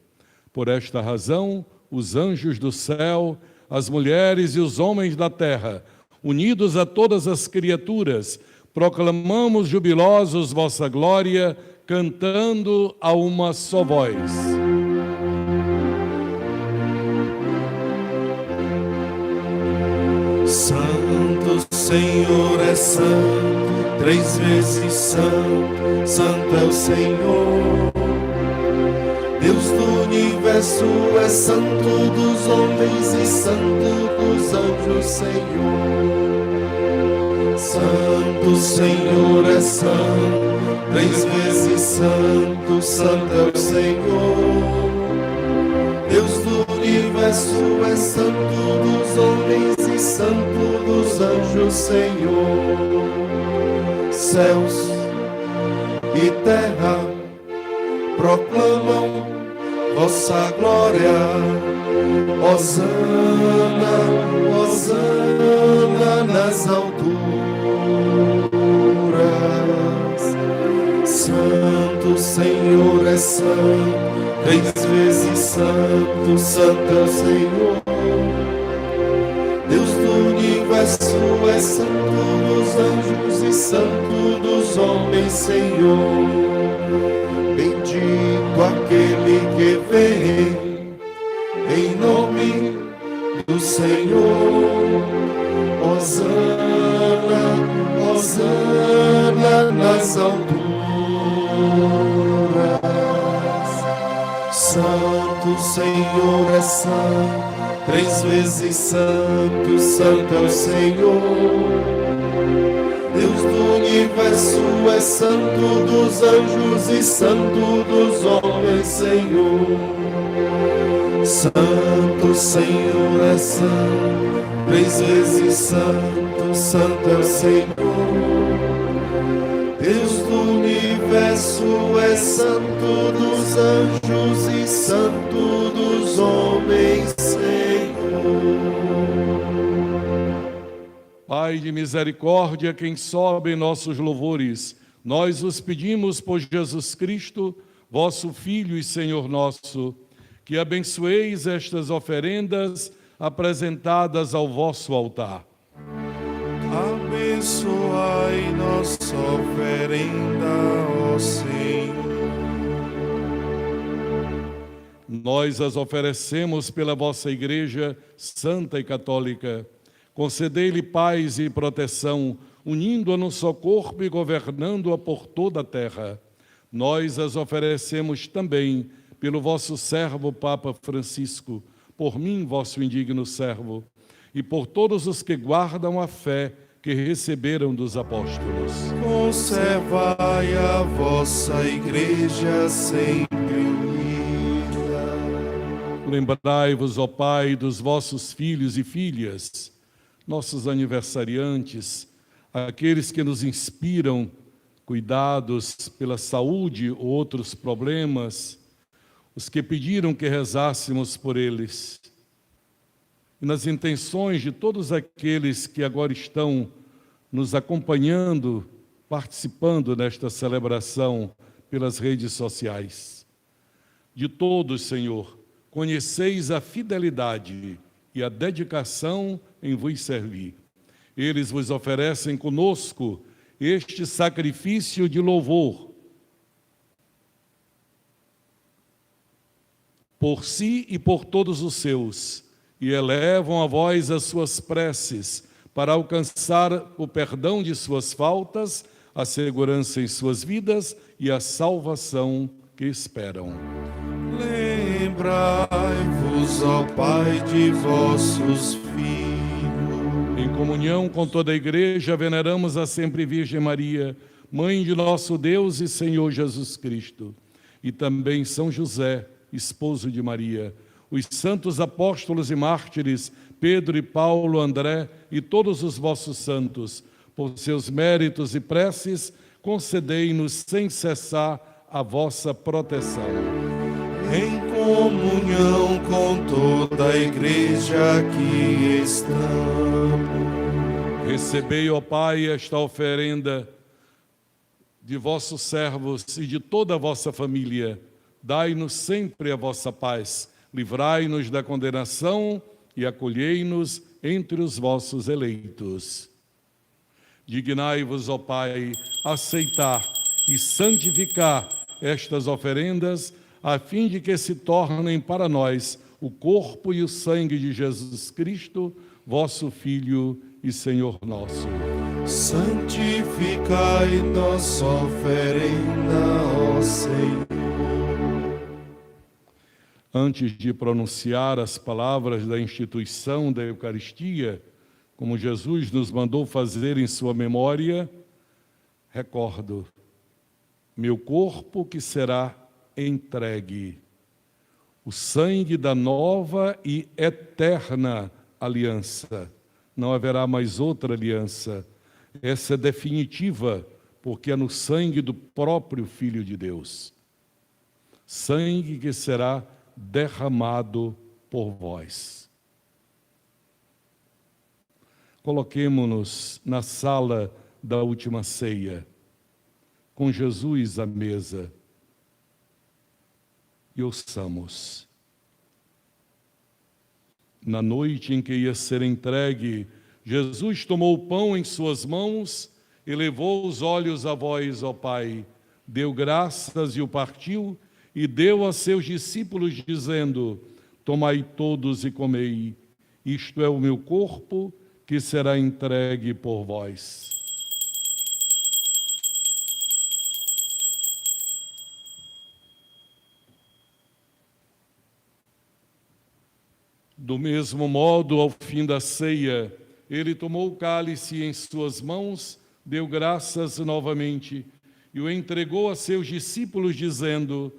Por esta razão, os anjos do céu, as mulheres e os homens da terra, unidos a todas as criaturas, proclamamos jubilosos vossa glória, cantando a uma só voz. Santo, Senhor é santo, 3 vezes santo, santo é o Senhor. Deus do universo é santo dos homens e santo dos anjos, Senhor. Santo, Senhor é santo, 3 vezes santo, santo é o Senhor. Deus do universo é santo dos homens e santo dos anjos, Senhor. Céus e terra proclamam vossa glória. Hosana, hosana nas alturas. Santo, Senhor é santo, 3 vezes santo, santo é o Senhor. Deus do universo é santo dos anjos e santo dos homens, Senhor. Bendito aquele que vem em nome do Senhor. Hosana, hosana nas alturas. Santo, Senhor é santo, 3 vezes santo, santo é o Senhor. Deus do universo universo é santo dos anjos e santo dos homens, Senhor. Santo, Senhor é santo, 3 vezes santo, santo é o Senhor. Deus do universo é santo dos anjos e santo dos homens, Senhor. Pai de misericórdia, quem sobe em nossos louvores, nós os pedimos por Jesus Cristo, vosso Filho e Senhor nosso, que abençoeis estas oferendas apresentadas ao vosso altar. Abençoai nossa oferenda, ó Senhor. Nós as oferecemos pela vossa Igreja Santa e Católica. Concedei-lhe paz e proteção, unindo-a no só corpo e governando-a por toda a terra. Nós as oferecemos também pelo vosso servo Papa Francisco, por mim, vosso indigno servo, e por todos os que guardam a fé que receberam dos apóstolos. Conservai a vossa Igreja sempre unida. Lembrai-vos, ó Pai, dos vossos filhos e filhas, nossos aniversariantes, aqueles que nos inspiram cuidados pela saúde ou outros problemas, os que pediram que rezássemos por eles. E nas intenções de todos aqueles que agora estão nos acompanhando, participando nesta celebração pelas redes sociais. De todos, Senhor, conheceis a fidelidade e a dedicação em vos servir. Eles vos oferecem conosco este sacrifício de louvor, por si e por todos os seus, e elevam a vós as suas preces, para alcançar o perdão de suas faltas, a segurança em suas vidas e a salvação que esperam. Lembrai-vos, ó Pai, de vossos filhos. Em comunhão com toda a Igreja, veneramos a sempre Virgem Maria, Mãe de nosso Deus e Senhor Jesus Cristo, e também São José, esposo de Maria, os santos apóstolos e mártires, Pedro e Paulo, André e todos os vossos santos. Por seus méritos e preces, concedei-nos sem cessar a vossa proteção. Em comunhão com toda a Igreja aqui estamos. Recebei, ó Pai, esta oferenda de vossos servos e de toda a vossa família. Dai-nos sempre a vossa paz. Livrai-nos da condenação e acolhei-nos entre os vossos eleitos. Dignai-vos, ó Pai, aceitar e santificar estas oferendas, a fim de que se tornem para nós o corpo e o sangue de Jesus Cristo, vosso Filho e Senhor nosso. Santificai nossa oferenda, ó Senhor. Antes de pronunciar as palavras da instituição da Eucaristia, como Jesus nos mandou fazer em sua memória, recordo, meu corpo que será entregue, o sangue da nova e eterna aliança. Não haverá mais outra aliança. Essa é definitiva, porque é no sangue do próprio Filho de Deus. Sangue que será derramado por vós. Coloquemo-nos na sala da última ceia, com Jesus à mesa, e ouçamos. Na noite em que ia ser entregue, Jesus tomou o pão em suas mãos, elevou os olhos a vós, ó Pai, deu graças e o partiu, e deu a seus discípulos, dizendo: tomai todos e comei, isto é o meu corpo, que será entregue por vós. Do mesmo modo, ao fim da ceia, ele tomou o cálice em suas mãos, deu graças novamente e o entregou a seus discípulos, dizendo: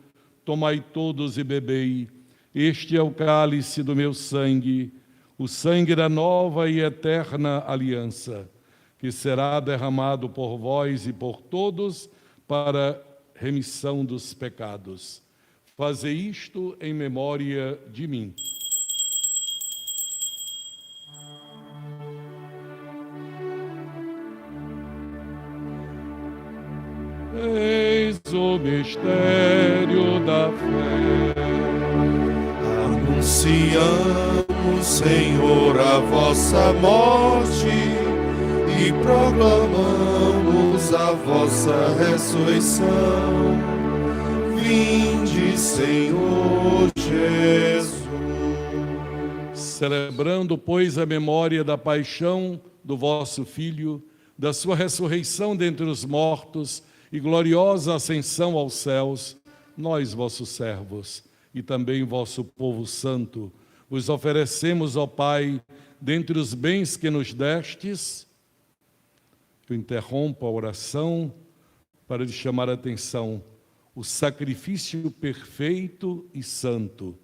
tomai todos e bebei, este é o cálice do meu sangue, o sangue da nova e eterna aliança, que será derramado por vós e por todos para remissão dos pecados. Fazei isto em memória de mim. Eis o mistério da fé. Anunciamos, Senhor, a vossa morte e proclamamos a vossa ressurreição. Vinde, Senhor Jesus. Celebrando, pois, a memória da paixão do vosso Filho, da sua ressurreição dentre os mortos e gloriosa ascensão aos céus, nós, vossos servos, e também vosso povo santo, vos oferecemos, ó Pai, dentre os bens que nos destes. Eu interrompo a oração para lhe chamar a atenção: o sacrifício perfeito e santo.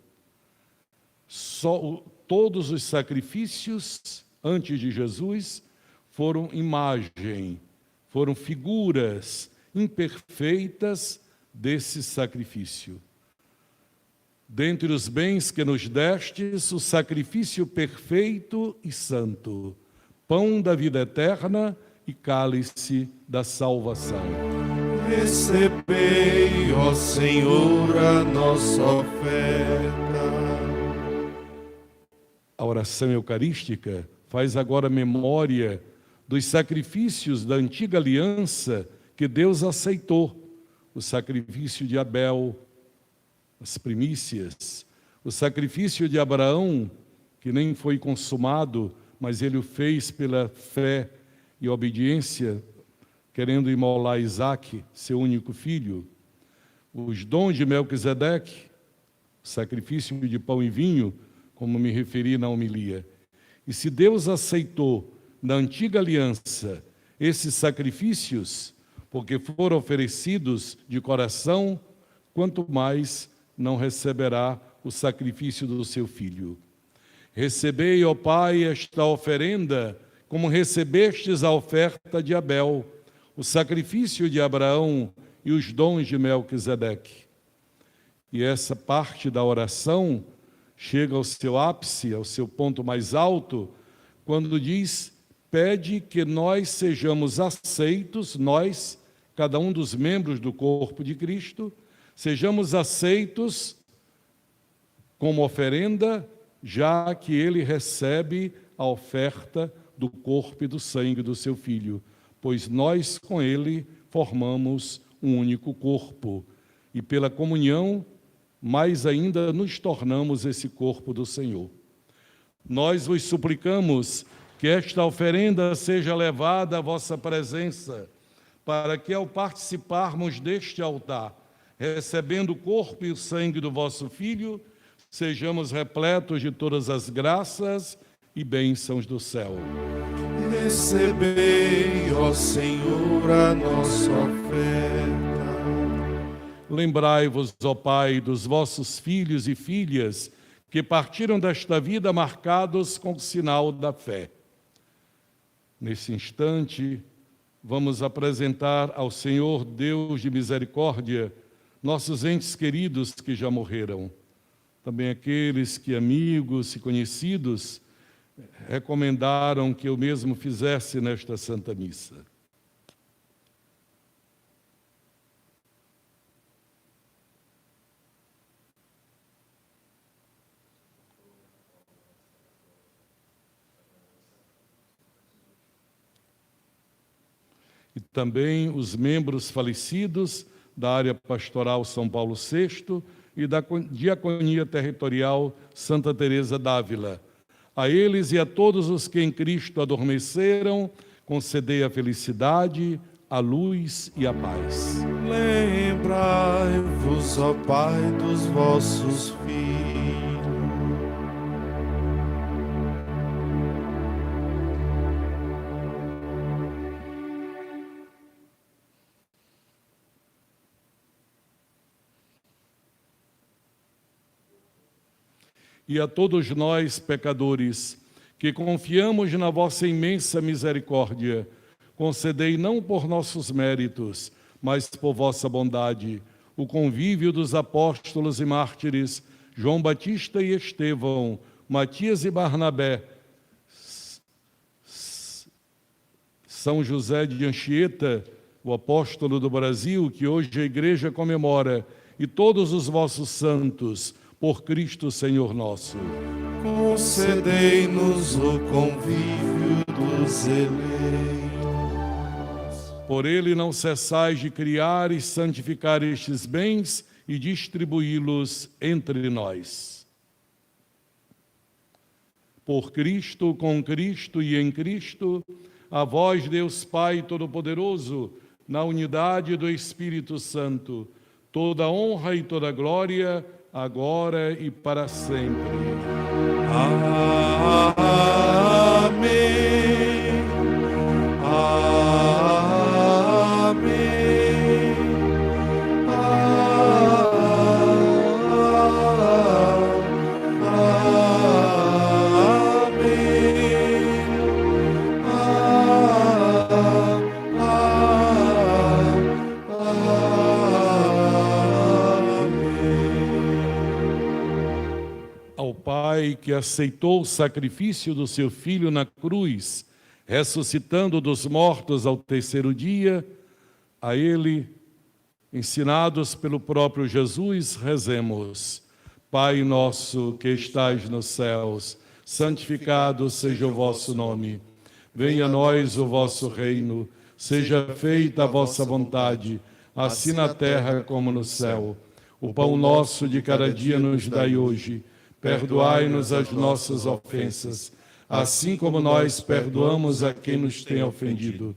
Todos os sacrifícios antes de Jesus foram imagem, foram figuras imperfeitas desse sacrifício. Dentre os bens que nos destes, o sacrifício perfeito e santo, pão da vida eterna e cálice da salvação. Recebei, ó Senhor, a nossa oferta. A oração eucarística faz agora memória dos sacrifícios da antiga aliança que Deus aceitou. O sacrifício de Abel, as primícias, o sacrifício de Abraão, que nem foi consumado, mas ele o fez pela fé e obediência, querendo imolar Isaque, seu único filho. Os dons de Melquisedeque, sacrifício de pão e vinho, como me referi na homilia. E se Deus aceitou na antiga aliança esses sacrifícios, porque foram oferecidos de coração, quanto mais não receberá o sacrifício do seu Filho. Recebei, ó Pai, esta oferenda, como recebestes a oferta de Abel, o sacrifício de Abraão e os dons de Melquisedeque. E essa parte da oração chega ao seu ápice, ao seu ponto mais alto, quando diz: pede que nós sejamos aceitos, nós, cada um dos membros do corpo de Cristo, sejamos aceitos como oferenda, já que ele recebe a oferta do corpo e do sangue do seu Filho, pois nós com ele formamos um único corpo, e pela comunhão, mais ainda nos tornamos esse corpo do Senhor. Nós vos suplicamos que esta oferenda seja levada à vossa presença, para que, ao participarmos deste altar, recebendo o corpo e o sangue do vosso Filho, sejamos repletos de todas as graças e bênçãos do céu. Recebei, ó Senhor, a nossa oferta. Lembrai-vos, ó Pai, dos vossos filhos e filhas que partiram desta vida marcados com o sinal da fé. Nesse instante, vamos apresentar ao Senhor, Deus de misericórdia, nossos entes queridos que já morreram. Também aqueles que, amigos e conhecidos, recomendaram que eu mesmo fizesse nesta Santa Missa. E também os membros falecidos da área pastoral São Paulo VI e da Diaconia Territorial Santa Teresa d'Ávila. A eles e a todos os que em Cristo adormeceram, concedei a felicidade, a luz e a paz. Lembrai-vos, ó Pai, dos vossos filhos. e a todos nós, pecadores, que confiamos na vossa imensa misericórdia, concedei não por nossos méritos, mas por vossa bondade, o convívio dos apóstolos e mártires, João Batista e Estevão, Matias e Barnabé, São José de Anchieta, o apóstolo do Brasil, que hoje a Igreja comemora, e todos os vossos santos, por Cristo Senhor nosso. Concedei-nos o convívio dos eleitos. Por ele não cessais de criar e santificar estes bens e distribuí-los entre nós. Por Cristo, com Cristo e em Cristo, a vós, Deus Pai Todo-Poderoso, na unidade do Espírito Santo, toda honra e toda glória, agora e para sempre. Amém. Amém. Ao Pai que aceitou o sacrifício do seu Filho na cruz, ressuscitando dos mortos ao terceiro dia, a Ele, ensinados pelo próprio Jesus, rezemos. Pai nosso que estais nos céus, santificado seja o vosso nome. Venha a nós o vosso reino, seja feita a vossa vontade, assim na terra como no céu. O pão nosso de cada dia nos dai hoje. Perdoai-nos as nossas ofensas, assim como nós perdoamos a quem nos tem ofendido.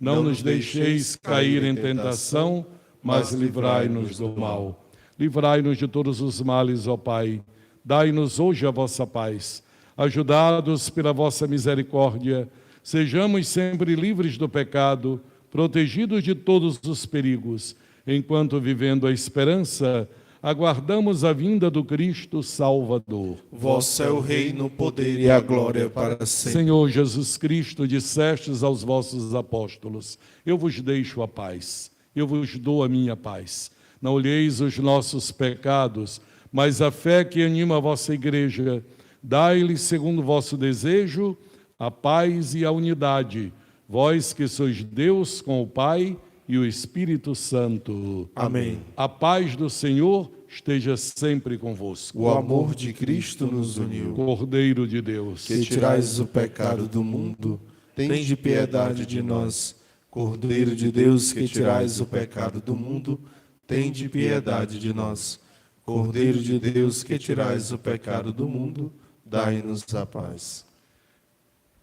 Não nos deixeis cair em tentação, mas livrai-nos do mal. Livrai-nos de todos os males, ó Pai. Dai-nos hoje a vossa paz. Ajudados pela vossa misericórdia, sejamos sempre livres do pecado, protegidos de todos os perigos, enquanto, vivendo a esperança, aguardamos a vinda do Cristo Salvador. Vosso é o reino, o poder e a glória para sempre. Senhor Jesus Cristo, dissestes aos vossos apóstolos: eu vos deixo a paz, eu vos dou a minha paz. Não olheis os nossos pecados, mas a fé que anima a vossa igreja. Dai-lhe, segundo o vosso desejo, a paz e a unidade, vós que sois Deus com o Pai e o Espírito Santo. Amém. A paz do Senhor esteja sempre convosco. O amor de Cristo nos uniu. Cordeiro de Deus, Que tirais o pecado do mundo, tende piedade de nós. Cordeiro de Deus, que tirais o pecado do mundo, tende piedade de nós. Cordeiro de Deus, que tirais o pecado do mundo, dai-nos a paz.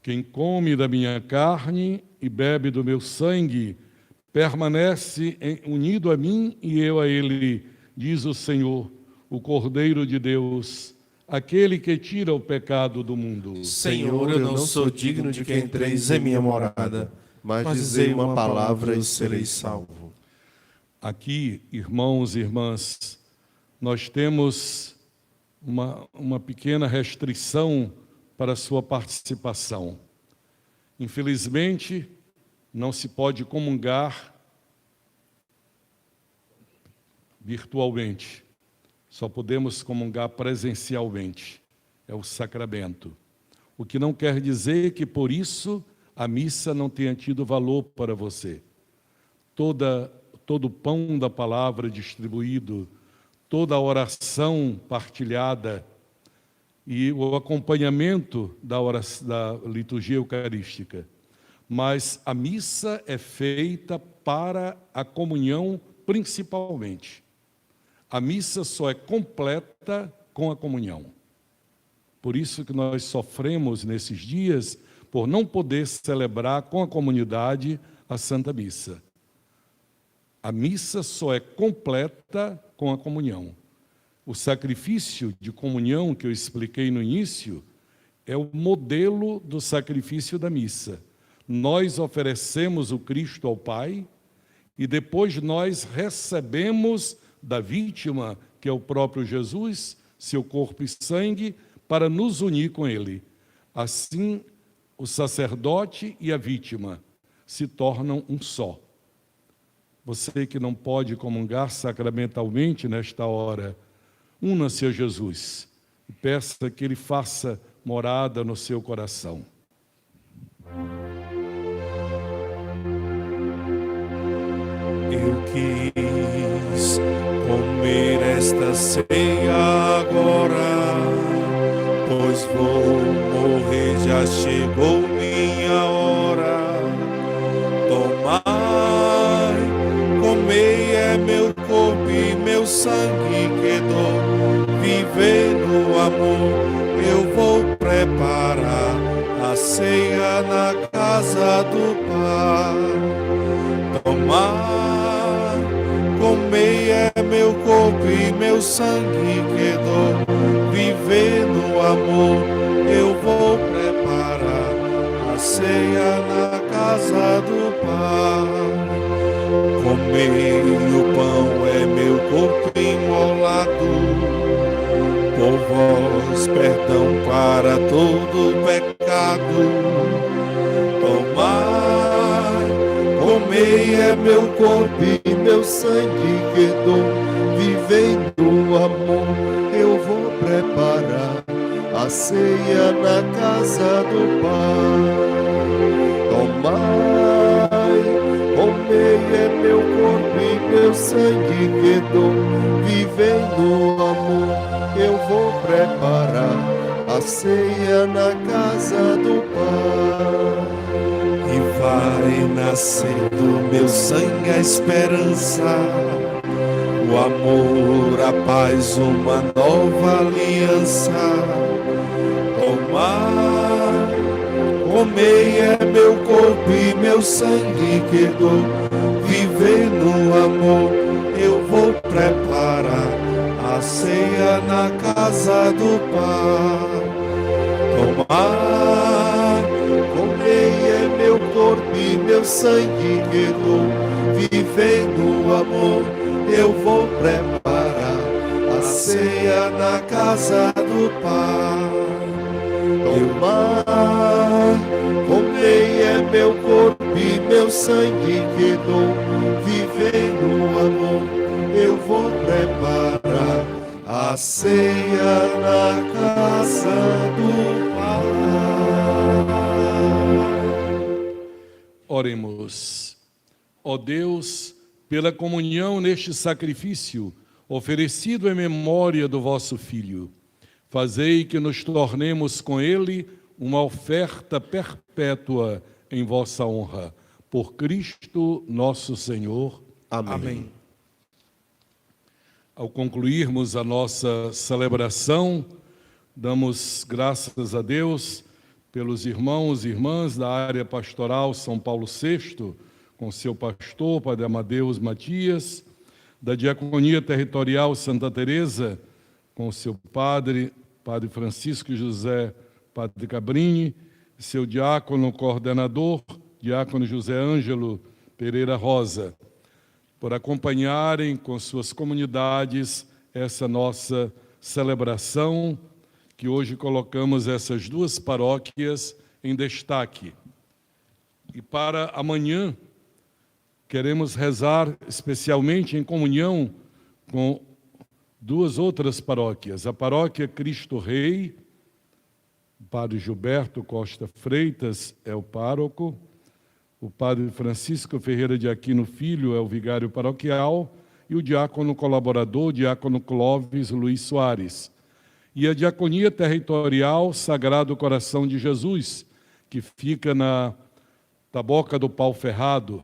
quem come da minha carne e bebe do meu sangue, permanece unido a mim e eu a ele, diz o Senhor, o Cordeiro de Deus, aquele que tira o pecado do mundo. Senhor, eu não sou digno de que entreis em minha morada, mas dizei uma palavra e serei salvo. Aqui, irmãos e irmãs, nós temos uma pequena restrição para a sua participação. Infelizmente, não se pode comungar virtualmente. Só podemos comungar presencialmente. É o sacramento. O que não quer dizer que, por isso, a missa não tenha tido valor para você. Todo o pão da palavra distribuído, toda a oração partilhada e o acompanhamento da liturgia eucarística. Mas a missa é feita para a comunhão principalmente. A missa só é completa com a comunhão. Por isso que nós sofremos nesses dias por não poder celebrar com a comunidade a Santa Missa. A missa só é completa com a comunhão. O sacrifício de comunhão que eu expliquei no início é o modelo do sacrifício da missa. Nós oferecemos o Cristo ao Pai e depois nós recebemos da vítima, que é o próprio Jesus, seu corpo e sangue, para nos unir com Ele. Assim, o sacerdote e a vítima se tornam um só. Você que não pode comungar sacramentalmente nesta hora, una-se a Jesus e peça que Ele faça morada no seu coração. Eu quis comer esta ceia agora, pois vou morrer, já chegou minha hora. Tomai, comei, é meu corpo e meu sangue que dou. Viver no amor, eu vou preparar a ceia na casa do Pai. Tomar, comer, é meu corpo e meu sangue que dou. Viver no amor, eu vou preparar a ceia na casa do Pai. Comer o pão, é meu corpo imolado, por vós perdão para todo pecado. Tomar, comei, é meu corpo e meu sangue que dou. Vivei no amor, eu vou preparar a ceia na casa do Pai. Tomai, comei, é meu corpo e meu sangue que dou. Vivei no amor, eu vou preparar a ceia na casa do Pai. E vai nascer do meu sangue a esperança, o amor, a paz, uma nova aliança. Tomai, comei, é meu corpo e meu sangue que dou. Viver no amor, eu vou preparar a ceia na casa do Pai. Tomai, comei, é meu corpo e meu sangue que dou. Vivei no amor, eu vou preparar a ceia na casa do Pai. Tomai, comei, é meu corpo e meu sangue que dou. Vivei no amor, eu vou preparar a ceia na casa do Pai. Oremos. Ó Deus, pela comunhão neste sacrifício, oferecido em memória do vosso Filho, fazei que nos tornemos com ele uma oferta perpétua em vossa honra. Por Cristo nosso Senhor. Amém. Ao concluirmos a nossa celebração, damos graças a Deus pelos irmãos e irmãs da área pastoral São Paulo VI, com seu pastor, Padre Amadeus Matias, da Diaconia Territorial Santa Teresa, com seu padre, Padre Francisco José Padre Cabrini, seu diácono coordenador, diácono José Ângelo Pereira Rosa, por acompanharem com suas comunidades essa nossa celebração, que hoje colocamos essas duas paróquias em destaque. E para amanhã, queremos rezar especialmente em comunhão com duas outras paróquias. A paróquia Cristo Rei, o padre Gilberto Costa Freitas é o pároco, o padre Francisco Ferreira de Aquino Filho é o vigário paroquial e o diácono colaborador, o diácono Clóvis Luiz Soares. E a Diaconia Territorial Sagrado Coração de Jesus, que fica na Taboca do Pau Ferrado.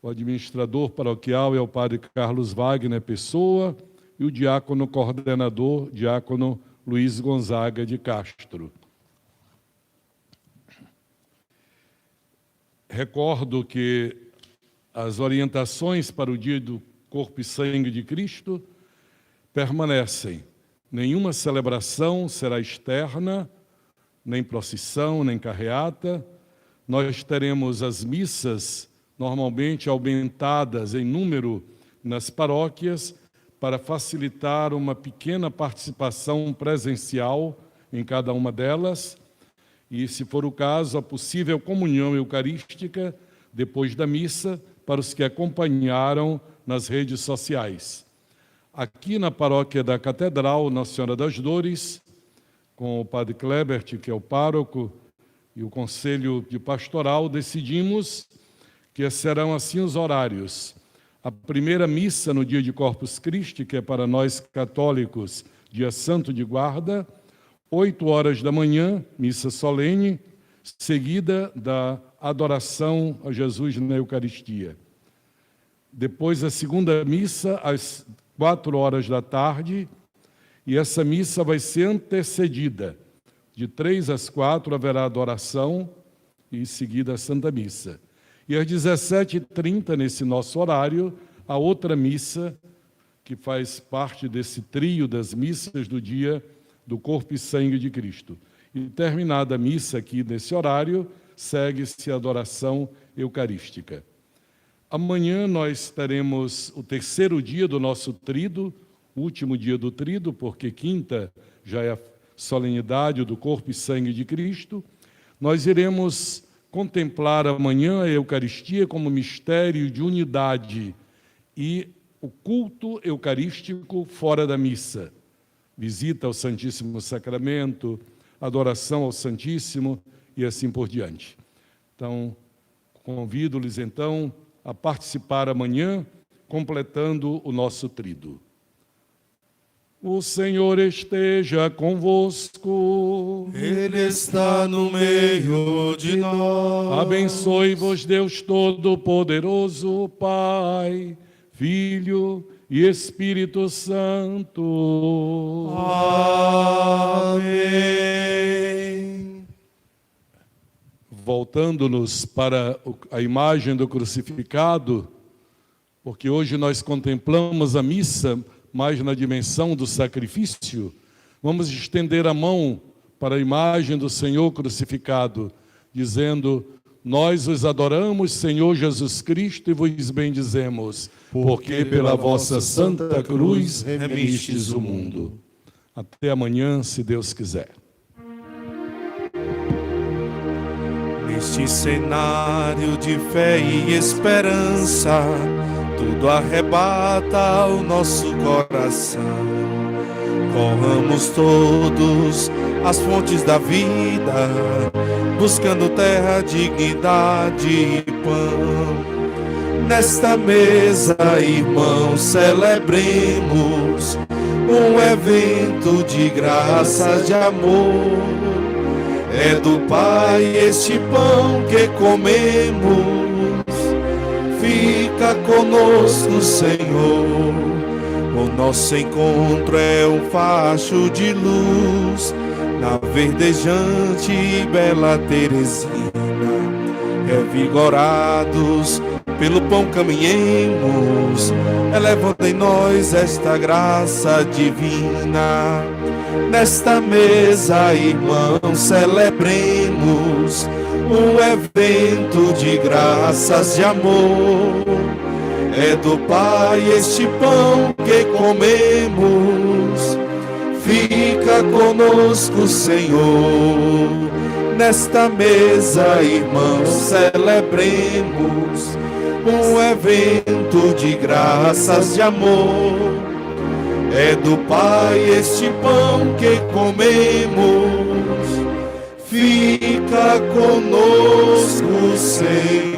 O administrador paroquial é o padre Carlos Wagner Pessoa e o diácono coordenador, diácono Luiz Gonzaga de Castro. Recordo que as orientações para o dia do corpo e sangue de Cristo permanecem. Nenhuma celebração será externa, nem procissão, nem carreata. Nós teremos as missas normalmente aumentadas em número nas paróquias para facilitar uma pequena participação presencial em cada uma delas, e, se for o caso, a possível comunhão eucarística depois da missa para os que acompanharam nas redes sociais. Aqui na paróquia da Catedral Nossa Senhora das Dores, com o padre Klebert, que é o pároco, e o conselho de pastoral, decidimos que serão assim os horários. A primeira missa no dia de Corpus Christi, que é para nós católicos, dia santo de guarda, 8 horas da manhã, missa solene, seguida da adoração a Jesus na Eucaristia. Depois a segunda missa, às 4 horas da tarde, e essa missa vai ser antecedida. De 3 às 4 haverá adoração e em seguida a Santa Missa. E às 17h30, nesse nosso horário, a outra missa, que faz parte desse trio das missas do dia do Corpo e Sangue de Cristo. E terminada a missa aqui nesse horário, segue-se a adoração eucarística. Amanhã nós teremos o terceiro dia do nosso trido, o último dia do trido, porque quinta já é a solenidade do Corpo e Sangue de Cristo. Nós iremos contemplar amanhã a Eucaristia como mistério de unidade e o culto eucarístico fora da missa. Visita ao Santíssimo Sacramento, adoração ao Santíssimo e assim por diante. Então, convido-lhes então a participar amanhã, completando o nosso trido. O Senhor esteja convosco. Ele está no meio de nós. Abençoe-vos Deus Todo-Poderoso, Pai, Filho e Espírito Santo. Amém. Voltando-nos para a imagem do crucificado, porque hoje nós contemplamos a missa mais na dimensão do sacrifício, vamos estender a mão para a imagem do Senhor crucificado, dizendo: nós os adoramos, Senhor Jesus Cristo, e vos bendizemos, porque pela vossa santa cruz remistes o mundo. Até amanhã, se Deus quiser. Neste cenário de fé e esperança, tudo arrebata o nosso coração. Corramos todos as fontes da vida, buscando terra, dignidade e pão. Nesta mesa, irmãos, celebremos um evento de graça, de amor. É do Pai este pão que comemos. Fica conosco, Senhor. O nosso encontro é um facho de luz na verdejante e bela Teresina. Revigorados pelo pão caminhemos, elevando em nós esta graça divina. Nesta mesa, irmãos, celebremos um evento de graças, de amor. É do Pai este pão que comemos. Fica conosco, Senhor. Nesta mesa, irmãos, celebremos um evento de graças, de amor. É do Pai este pão que comemos. Fica conosco, Senhor.